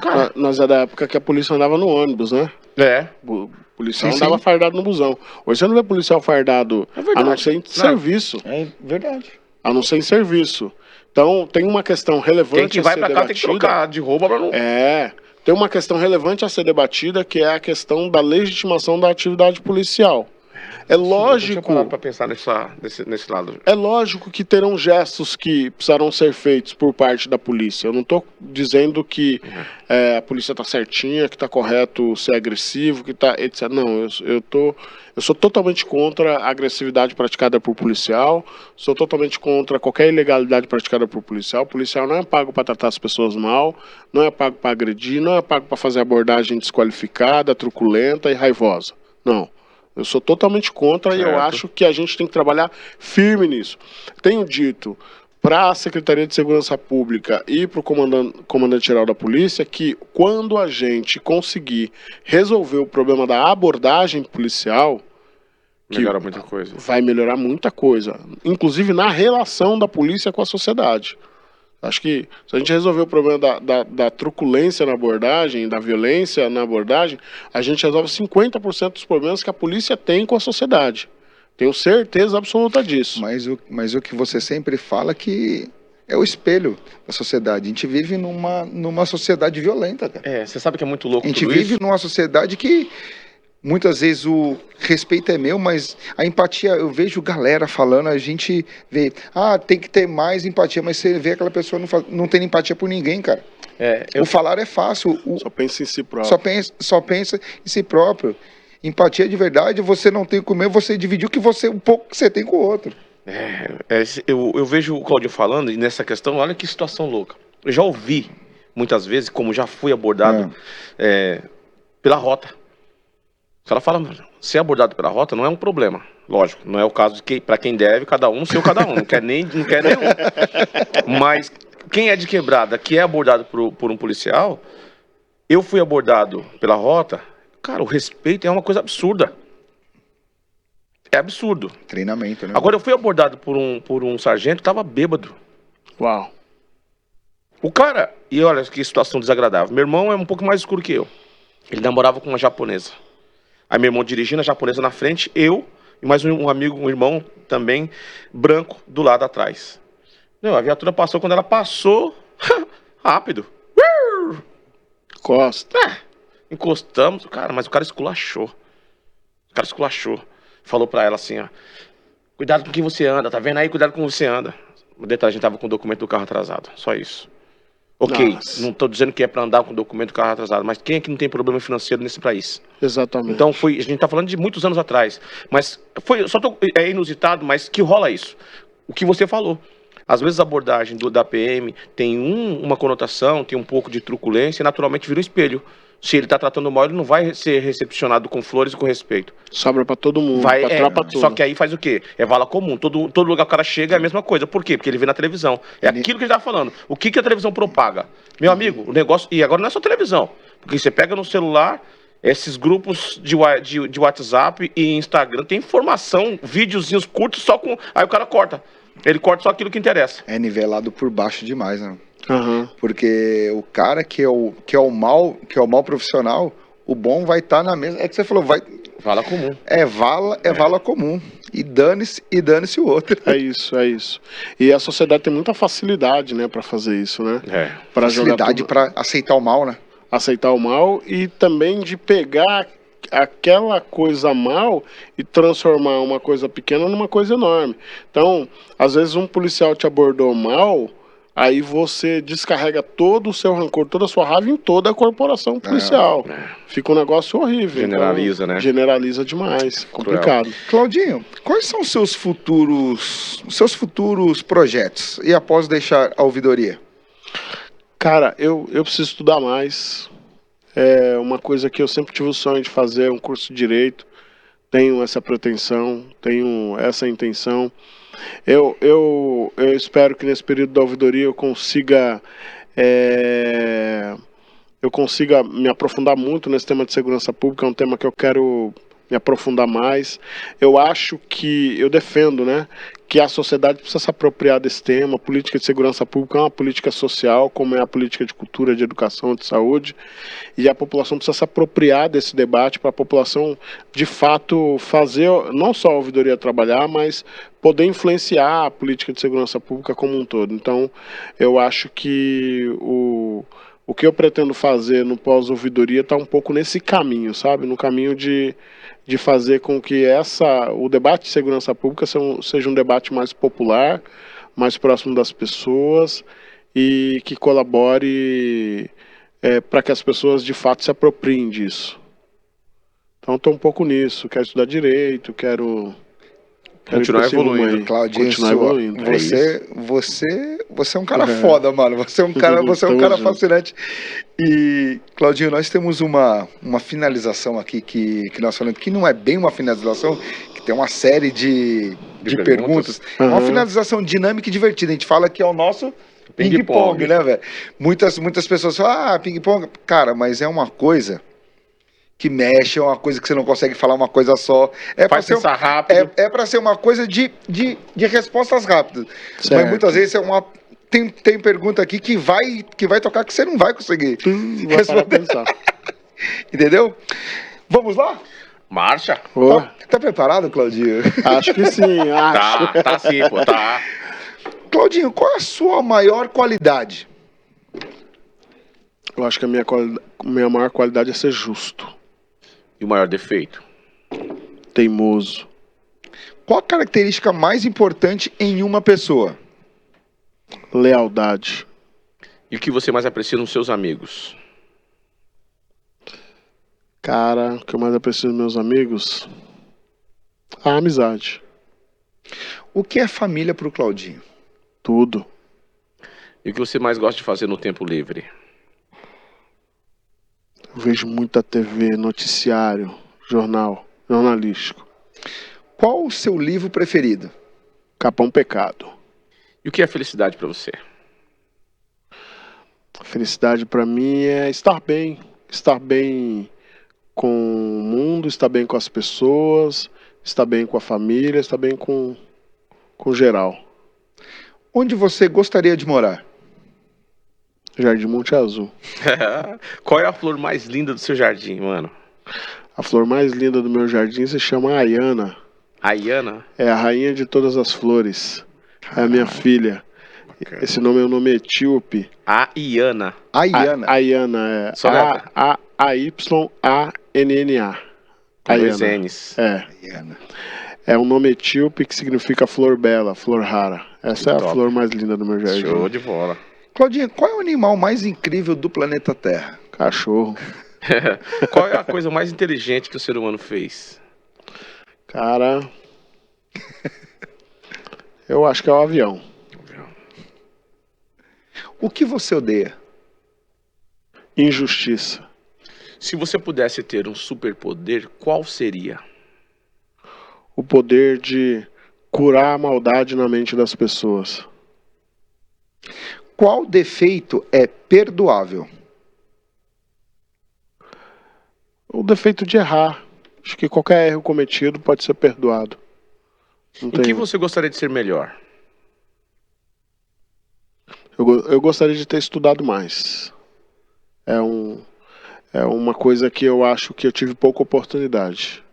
Cara, nós é da época que a polícia andava no ônibus, né? O policial andava fardado no busão. Hoje você não vê policial fardado, a não ser em serviço. É verdade. A não ser em serviço. Então, tem uma questão relevante a ser debatida. Quem vai pra cá tem que trocar de roupa pra não... Tem uma questão relevante a ser debatida, que é a questão da legitimação da atividade policial. É lógico... Eu para pensar nesse lado. É lógico que terão gestos que precisarão ser feitos por parte da polícia. Eu não estou dizendo que a polícia está certinha, que está correto ser agressivo, que está etc. Não, eu sou totalmente contra a agressividade praticada por policial, sou totalmente contra qualquer ilegalidade praticada por policial. O policial não é pago para tratar as pessoas mal, não é pago para agredir, não é pago para fazer abordagem desqualificada, truculenta e raivosa. Não. Eu sou totalmente contra e eu acho que a gente tem que trabalhar firme nisso. Tenho dito para a Secretaria de Segurança Pública e para o comandante-geral da polícia que quando a gente conseguir resolver o problema da abordagem policial, melhora muita coisa. Vai melhorar muita coisa, inclusive na relação da polícia com a sociedade. Acho que se a gente resolver o problema da truculência na abordagem, da violência na abordagem, a gente resolve 50% dos problemas que a polícia tem com a sociedade. Tenho certeza absoluta disso. Mas o que você sempre fala que é o espelho da sociedade. A gente vive numa sociedade violenta, cara. Você sabe que é muito louco. A gente vive numa sociedade que muitas vezes o respeito é meu, mas a empatia, eu vejo galera falando, a gente vê, tem que ter mais empatia, mas você vê aquela pessoa não tem empatia por ninguém, cara. O falar é fácil. Só pensa em si próprio. Só pensa em si próprio. Empatia de verdade, você não tem com o meu, você dividir um pouco que você tem com o outro. Eu vejo o Claudinho falando, e nessa questão, olha que situação louca. Eu já ouvi, muitas vezes, como já fui abordado pela rota. Se ela fala, ser abordado pela rota não é um problema. Lógico, não é o caso de que, para quem deve, cada um, cada um. Não quer nenhum. Mas quem é de quebrada, que é abordado por um policial, eu fui abordado pela rota, cara, o respeito é uma coisa absurda. É absurdo. Treinamento, né? Agora, eu fui abordado por um sargento que tava bêbado. Uau. O cara, e olha que situação desagradável. Meu irmão é um pouco mais escuro que eu. Ele namorava com uma japonesa. Aí meu irmão dirigindo, a japonesa na frente, eu e mais um amigo, um irmão também, branco, do lado atrás. Não, a viatura passou, quando ela passou, rápido. Costa. Encostamos, cara, mas o cara esculachou. Falou pra ela assim, ó, cuidado com quem você anda, tá vendo aí? Cuidado com quem você anda. O detalhe, a gente tava com o documento do carro atrasado, só isso. Ok, Nossa. não tô dizendo que é pra andar com o documento do carro atrasado, mas quem é que não tem problema financeiro nesse país? Exatamente. Então a gente tá falando de muitos anos atrás, mas é inusitado, mas que rola isso. O que você falou. Às vezes a abordagem da PM tem uma conotação, tem um pouco de truculência e naturalmente vira um espelho. Se ele tá tratando mal, ele não vai ser recepcionado com flores e com respeito. Sobra pra todo mundo, pra tropa toda. Só que aí faz o quê? É vala comum. Todo lugar que o cara chega é a mesma coisa. Por quê? Porque ele vê na televisão. É aquilo que ele tá falando. O que a televisão propaga? Meu amigo, o negócio... E agora não é só televisão. Porque você pega no celular, esses grupos de WhatsApp e Instagram, tem informação, videozinhos curtos só com... Aí o cara corta. Ele corta só aquilo que interessa. É nivelado por baixo demais, né? Uhum. Porque o cara que é o mal profissional, o bom vai estar na mesma. É que você falou, vai. Vala comum. Vala comum. E dane-se o outro. É isso. E a sociedade tem muita facilidade, né, pra fazer isso, né? Facilidade pra aceitar o mal, né? Aceitar o mal e também de pegar aquela coisa mal e transformar uma coisa pequena numa coisa enorme. Então, às vezes um policial te abordou mal, aí você descarrega todo o seu rancor, toda a sua raiva em toda a corporação policial. Fica um negócio horrível. Generaliza, então, né? Generaliza demais. Complicado. Claudinho, quais são os seus futuros projetos? E após deixar a ouvidoria? Cara, eu preciso estudar mais. É uma coisa que eu sempre tive o sonho de fazer, um curso de Direito. Tenho essa pretensão, tenho essa intenção. Eu espero que nesse período da ouvidoria eu consiga me aprofundar muito nesse tema de segurança pública, é um tema que eu quero me aprofundar mais. Eu acho que, eu defendo, né, que a sociedade precisa se apropriar desse tema. A política de segurança pública é uma política social, como é a política de cultura, de educação, de saúde, e a população precisa se apropriar desse debate para a população, de fato, fazer não só a ouvidoria trabalhar, mas poder influenciar a política de segurança pública como um todo. Então, eu acho que o que eu pretendo fazer no pós-ouvidoria está um pouco nesse caminho, sabe? No caminho de fazer com que o debate de segurança pública seja um debate mais popular, mais próximo das pessoas e que colabore para que as pessoas de fato se apropriem disso. Então estou um pouco nisso, quero estudar Direito, quero continuar evoluindo. Claudinho, você é um cara É. foda, mano. Você é um cara Gostoso. fascinante. E, Claudinho, nós temos uma finalização aqui que nós falamos que não é bem uma finalização, que tem uma série de perguntas. É uma finalização dinâmica e divertida. A gente fala que é o nosso ping-pong, né, velho? Muitas pessoas falam, ping-pong. Cara, mas é uma coisa que mexe, é uma coisa que você não consegue falar uma coisa só. Faz pensar rápido. É para ser uma coisa de respostas rápidas. Certo. Mas muitas vezes é uma... Tem pergunta aqui que vai tocar que você não vai conseguir responder. Entendeu? Vamos lá? Marcha. Tá preparado, Claudinho? Acho que sim, acho. Tá sim, pô, tá. Claudinho, qual é a sua maior qualidade? Eu acho que a minha maior qualidade é ser justo. E o maior defeito? Teimoso. Qual a característica mais importante em uma pessoa? Lealdade. E o que você mais aprecia nos seus amigos? Cara, o que eu mais aprecio dos meus amigos? A amizade. O que é família pro Claudinho? Tudo. E o que você mais gosta de fazer no tempo livre? Eu vejo muita TV, noticiário, jornalístico. Qual o seu livro preferido? Capão Pecado. E o que é felicidade pra você? Felicidade pra mim é estar bem com o mundo, estar bem com as pessoas, estar bem com a família, estar bem com geral. Onde você gostaria de morar? Jardim Monte Azul. Qual é a flor mais linda do seu jardim, mano? A flor mais linda do meu jardim se chama Ayana. Ayana? É a rainha de todas as flores. É a minha filha. Esse nome é um nome etíope. Ayana. Ayana, é. A-Y-A-N-N-A. Dois N's. É. É um nome etíope que significa flor bela, flor rara. Essa é a flor mais linda do meu jardim. Show de bola. Claudinho, qual é o animal mais incrível do planeta Terra? Cachorro. Qual é a coisa mais inteligente que o ser humano fez? Cara, eu acho que é o avião. O que você odeia? Injustiça. Se você pudesse ter um superpoder, qual seria? O poder de curar a maldade na mente das pessoas. Qual defeito é perdoável? O defeito de errar. Acho que qualquer erro cometido pode ser perdoado. Em que você gostaria de ser melhor? Eu gostaria de ter estudado mais. É uma coisa que eu acho que eu tive pouca oportunidade.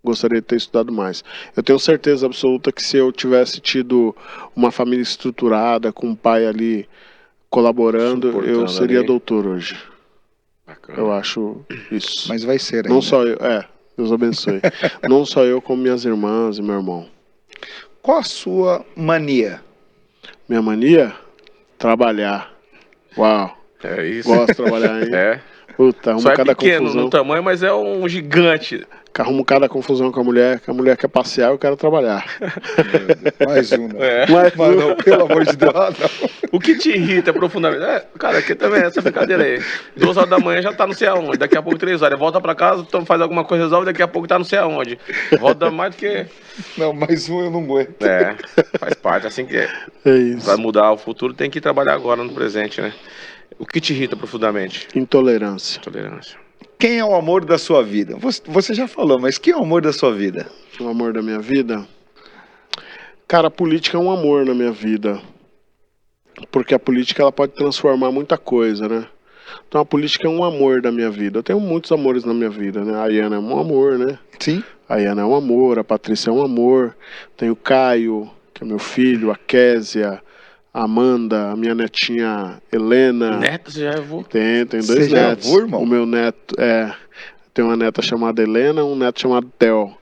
Gostaria de ter estudado mais. Eu tenho certeza absoluta que se eu tivesse tido uma família estruturada, com um pai ali colaborando, eu seria ali doutor hoje. Bacana. Eu acho isso. Mas vai ser ainda. Não só eu, Deus abençoe. Não só eu, como minhas irmãs e meu irmão. Qual a sua mania? Minha mania? Trabalhar. Uau. É isso. Gosto de trabalhar, hein? É. Puta, arrumo só é cada pequeno confusão no tamanho, mas é um gigante. Arrumo cada confusão com a mulher, que a mulher quer passear e eu quero trabalhar. Mais uma. Mas não, pelo amor de Deus, não. O que te irrita profundamente? Cara, aqui também é essa brincadeira aí. 2 horas da manhã já tá não sei aonde, daqui a pouco 3 horas. Volta pra casa, faz alguma coisa, resolve, daqui a pouco tá não sei aonde. Roda mais do que... Não, mais um eu não aguento. É, faz parte, assim que é. É isso. Pra mudar o futuro tem que trabalhar agora no presente, né? O que te irrita profundamente? Intolerância. Tolerância. Quem é o amor da sua vida? Você já falou, mas quem é o amor da sua vida? O amor da minha vida? Cara, a política é um amor na minha vida. Porque a política ela pode transformar muita coisa, né? Então a política é um amor da minha vida. Eu tenho muitos amores na minha vida, né? A Ayana é um amor, né? Sim. A Ayana é um amor, a Patrícia é um amor. Tenho o Caio, que é meu filho, a Késia, a Amanda, a minha netinha Helena. Neto, você já é avô? Tem 2 Você já é netos. avô, irmão? O meu neto, tem uma neta chamada Helena, um neto chamado Theo.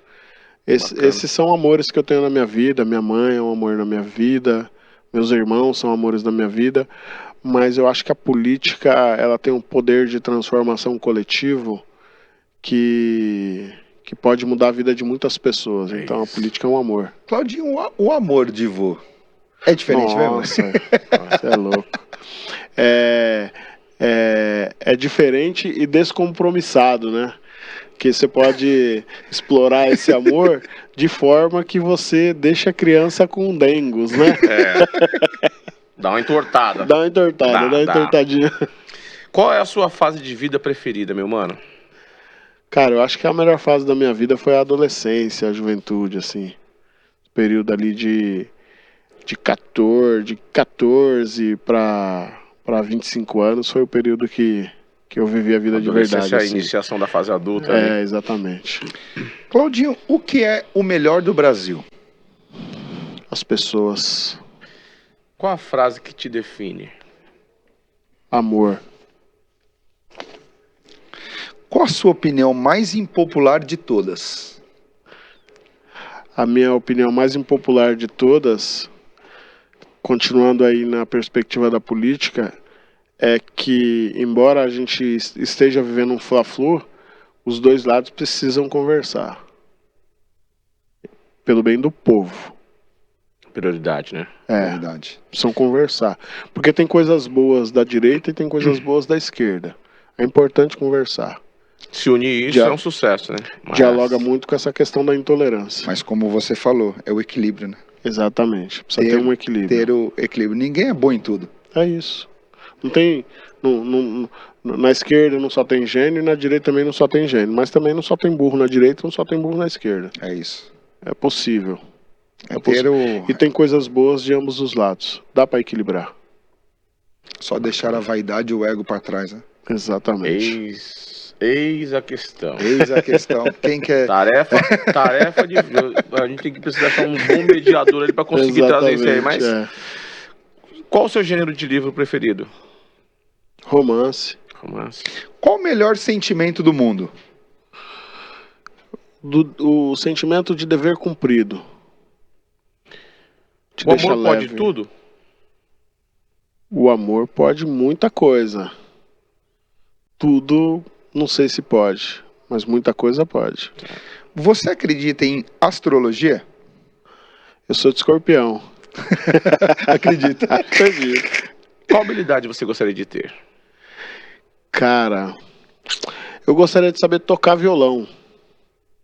Esses são amores que eu tenho na minha vida. Minha mãe é um amor na minha vida. Meus irmãos são amores da minha vida. Mas eu acho que a política, ela tem um poder de transformação coletivo que pode mudar a vida de muitas pessoas. Então a política é um amor. Claudinho, o amor de vô é diferente mesmo? Nossa, é louco. é diferente e descompromissado, né? Que você pode explorar esse amor de forma que você deixa a criança com dengos, né? Dá uma entortada. Dá uma entortada, dá uma entortadinha. Qual é a sua fase de vida preferida, meu mano? Cara, eu acho que a melhor fase da minha vida foi a adolescência, a juventude, assim. Período ali de 14 para 25 anos foi o período que eu vivi a vida de verdade. É a assim. iniciação da fase adulta. Né? Exatamente. Claudinho, o que é o melhor do Brasil? As pessoas. Qual a frase que te define? Amor. Qual a sua opinião mais impopular de todas? A minha opinião mais impopular de todas, continuando aí na perspectiva da política, é que, embora a gente esteja vivendo um fla-flu, os dois lados precisam conversar. Pelo bem do povo. Prioridade, né? Verdade. Precisam conversar. Porque tem coisas boas da direita e tem coisas boas da esquerda. É importante conversar. Se unir isso é um sucesso, né? Dialoga muito com essa questão da intolerância. Mas como você falou, é o equilíbrio, né? Exatamente. Precisa ter um equilíbrio. Ter o equilíbrio. Ninguém é bom em tudo. É isso. Não tem... na esquerda não só tem gênio e na direita também não só tem gênio. Mas também não só tem burro na direita e não só tem burro na esquerda. É isso. É possível. E tem coisas boas de ambos os lados. Dá pra equilibrar. Só deixar a vaidade e o ego pra trás, né? Exatamente. Eis a questão. Eis a questão. Quem quer... Tarefa de... A gente tem que precisar achar um bom mediador ali pra conseguir trazer isso aí. Mas qual o seu gênero de livro preferido? Romance. Qual o melhor sentimento do mundo? O sentimento de dever cumprido. O amor pode tudo? O amor pode muita coisa. Tudo, não sei se pode, mas muita coisa pode. Você acredita em astrologia? Eu sou de Escorpião. Acredito. Acredito. Qual habilidade você gostaria de ter? Cara, eu gostaria de saber tocar violão.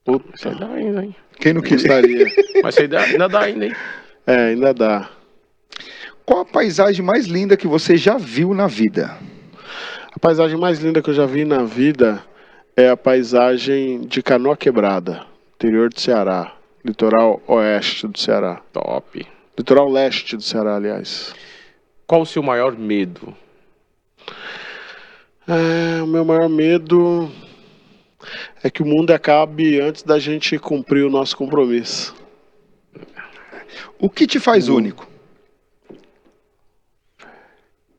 Puta, dá ainda, hein? Quem não gostaria? Mas ainda dá ainda, hein? Ainda dá. Qual a paisagem mais linda que você já viu na vida? A paisagem mais linda que eu já vi na vida é a paisagem de Canoa Quebrada, interior do Ceará, litoral oeste do Ceará. Top. Litoral leste do Ceará, aliás. Qual o seu maior medo? O meu maior medo é que o mundo acabe antes da gente cumprir o nosso compromisso. O que te faz único?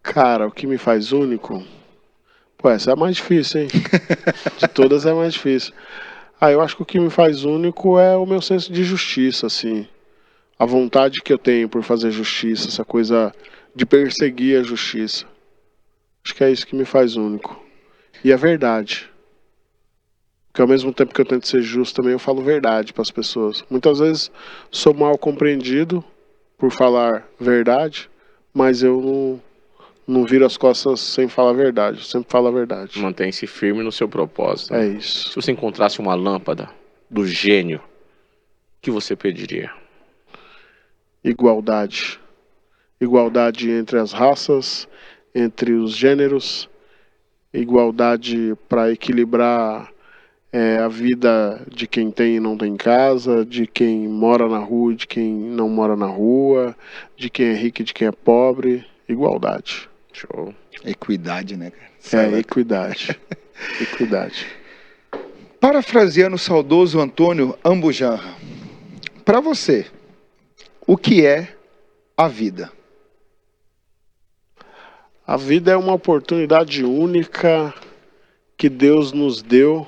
Cara, o que me faz único? Pô, essa é a mais difícil, hein? De todas é a mais difícil. Eu acho que o que me faz único é o meu senso de justiça, assim. A vontade que eu tenho por fazer justiça, essa coisa de perseguir a justiça. Acho que é isso que me faz único. E a verdade. Porque ao mesmo tempo que eu tento ser justo, também eu falo verdade para as pessoas. Muitas vezes sou mal compreendido por falar verdade, mas eu não viro as costas sem falar a verdade. Eu sempre falo a verdade. Mantém-se firme no seu propósito. É isso. Se você encontrasse uma lâmpada do gênio, o que você pediria? Igualdade. Igualdade entre as raças, entre os gêneros. Igualdade para equilibrar a vida de quem tem e não tem casa, de quem mora na rua e de quem não mora na rua, de quem é rico e de quem é pobre. Igualdade. Show. Equidade, né, cara? Equidade. Equidade. Parafraseando o saudoso Antônio Ambujanra, para você, o que é a vida? A vida é uma oportunidade única que Deus nos deu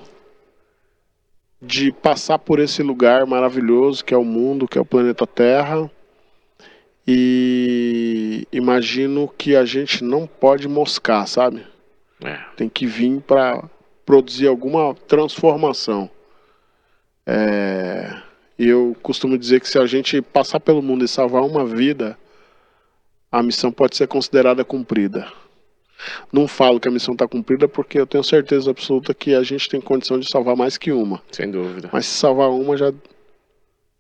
de passar por esse lugar maravilhoso que é o mundo, que é o planeta Terra. E imagino que a gente não pode moscar, sabe? Tem que vir para produzir alguma transformação. E eu costumo dizer que se a gente passar pelo mundo e salvar uma vida, a missão pode ser considerada cumprida. não falo que a missão está cumprida porque eu tenho certeza absoluta que a gente tem condição de salvar mais que uma. Sem dúvida. Mas se salvar uma já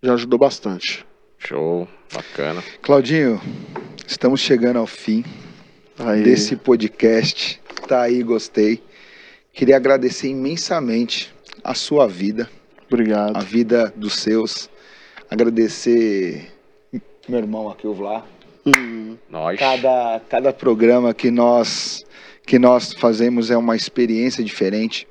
ajudou bastante. Show, bacana. Claudinho, estamos chegando ao fim desse podcast. Tá aí, gostei. Queria agradecer imensamente a sua vida. Obrigado. A vida dos seus. Agradecer meu irmão aqui, o Vlá. Nós. Cada programa que nós fazemos é uma experiência diferente,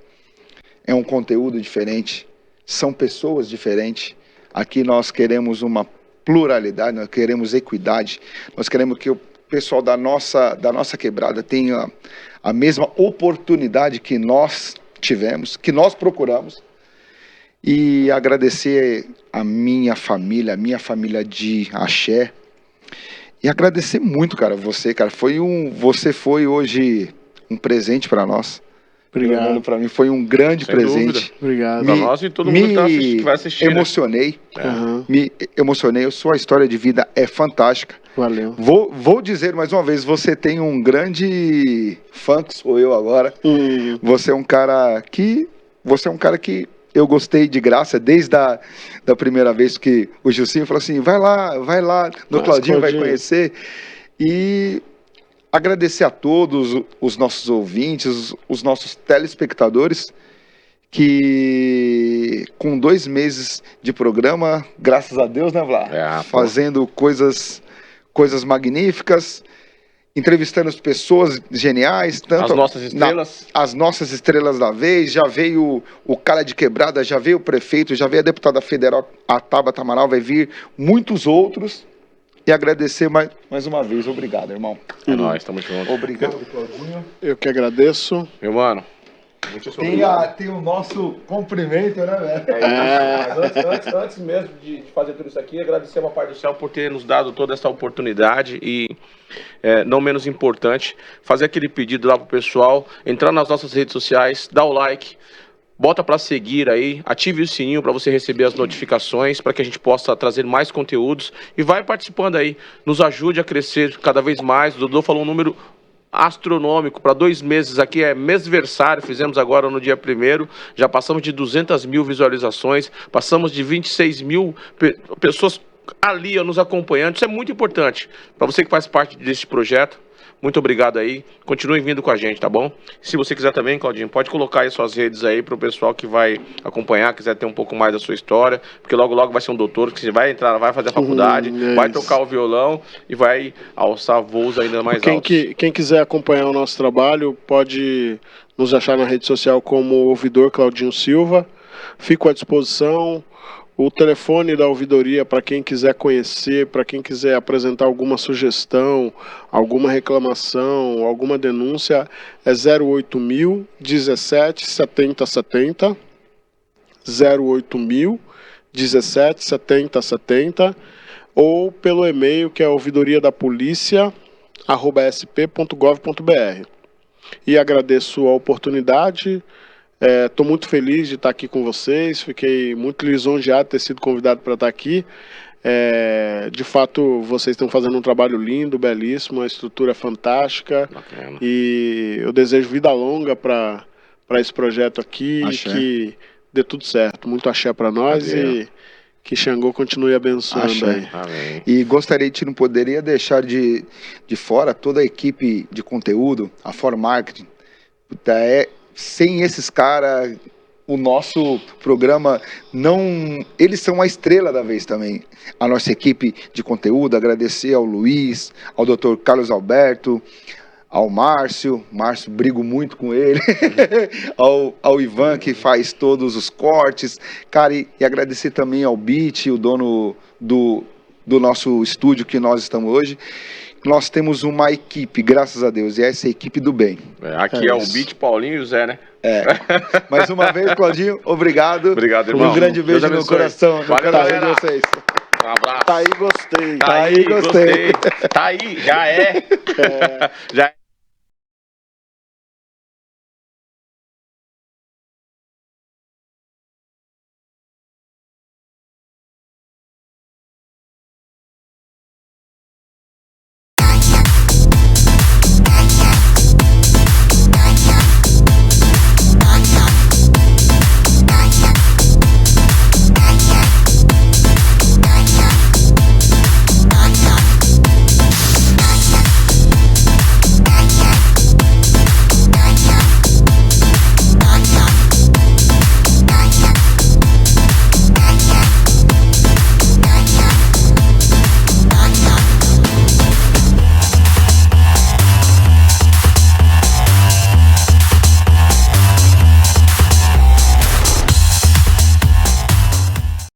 é um conteúdo diferente, são pessoas diferentes. Aqui nós queremos uma pluralidade, nós queremos equidade, nós queremos que o pessoal da nossa quebrada tenha a mesma oportunidade que nós tivemos, que nós procuramos. E agradecer a minha família de axé. E agradecer muito, cara, você, cara. Você foi hoje um presente para nós. Obrigado. Para mim foi um grande Sem presente. dúvida. Obrigado. Para nós e todo mundo que vai assistir. Emocionei. Né? Me emocionei. Sua história de vida é fantástica. Valeu. Vou dizer mais uma vez, você tem um grande fã, que sou eu agora. Você é um cara que eu gostei de graça desde da primeira vez que o Gilcinho falou assim, vai lá, no Claudinho vai conhecer. E agradecer a todos os nossos ouvintes, os nossos telespectadores, que com 2 meses de programa, graças a Deus, né, Vlá? Fazendo coisas magníficas, entrevistando as pessoas geniais, tanto as nossas estrelas. As nossas estrelas da vez. Já veio o cara de quebrada, já veio o prefeito, já veio a deputada federal, a Tabata Amaral, vai vir muitos outros. E agradecer mais uma vez. Obrigado, irmão. É nóis, tamo junto. Obrigado, Claudinho. Eu que agradeço. Meu mano. Tem o nosso cumprimento, né, velho? Mas antes mesmo de fazer tudo isso aqui, agradecer ao Pai do Céu por ter nos dado toda essa oportunidade e, não menos importante, fazer aquele pedido lá pro pessoal, entrar nas nossas redes sociais, dar o like, bota para seguir aí, ative o sininho para você receber as notificações, para que a gente possa trazer mais conteúdos e vai participando aí, nos ajude a crescer cada vez mais. O Dodô falou um número astronômico para 2 meses, aqui é mêsversário, fizemos agora no dia 1º, já passamos de 200 mil visualizações, passamos de 26 mil pessoas ali nos acompanhando. Isso é muito importante para você que faz parte desse projeto. Muito obrigado aí, continue vindo com a gente, tá bom? Se você quiser também, Claudinho, pode colocar aí suas redes aí para o pessoal que vai acompanhar, quiser ter um pouco mais da sua história, porque logo vai ser um doutor que você vai entrar, vai fazer a faculdade, vai tocar o violão e vai alçar voos ainda mais altos. Quem quiser acompanhar o nosso trabalho, pode nos achar na rede social como ouvidor Claudinho Silva. Fico à disposição. O telefone da ouvidoria, para quem quiser conhecer, para quem quiser apresentar alguma sugestão, alguma reclamação, alguma denúncia, é 08.000 17 70 70, 08.000 17 70 70, ou pelo e-mail que é ouvidoriadapolicia@sp.gov.br. E agradeço a oportunidade. Estou muito feliz de estar aqui com vocês, fiquei muito lisonjeado de ter sido convidado para estar aqui. De fato, vocês estão fazendo um trabalho lindo, belíssimo, a estrutura é fantástica. Bacana. E eu desejo vida longa para esse projeto aqui, Axé. que dê tudo certo. Muito axé para nós. Valeu. E que Xangô continue abençoando Axé. aí. Amém. E gostaria de, não poderia deixar de fora toda a equipe de conteúdo, a For Marketing. Sem esses caras, o nosso programa não... Eles são a estrela da vez também. A nossa equipe de conteúdo, agradecer ao Luiz, ao Dr. Carlos Alberto, ao Márcio, brigo muito com ele, ao Ivan, que faz todos os cortes, cara, e agradecer também ao Beat, o dono do nosso estúdio que nós estamos hoje. Nós temos uma equipe, graças a Deus, e essa é a equipe do bem. Aqui é o Beat, Paulinho e o Zé, né? Mais uma vez, Claudinho, obrigado. Obrigado, irmão. Um grande beijo Deus no abençoe. coração, Valeu, de galera. vocês. Um abraço. Tá aí, gostei. Tá aí, gostei. Tá aí, já é. Já é.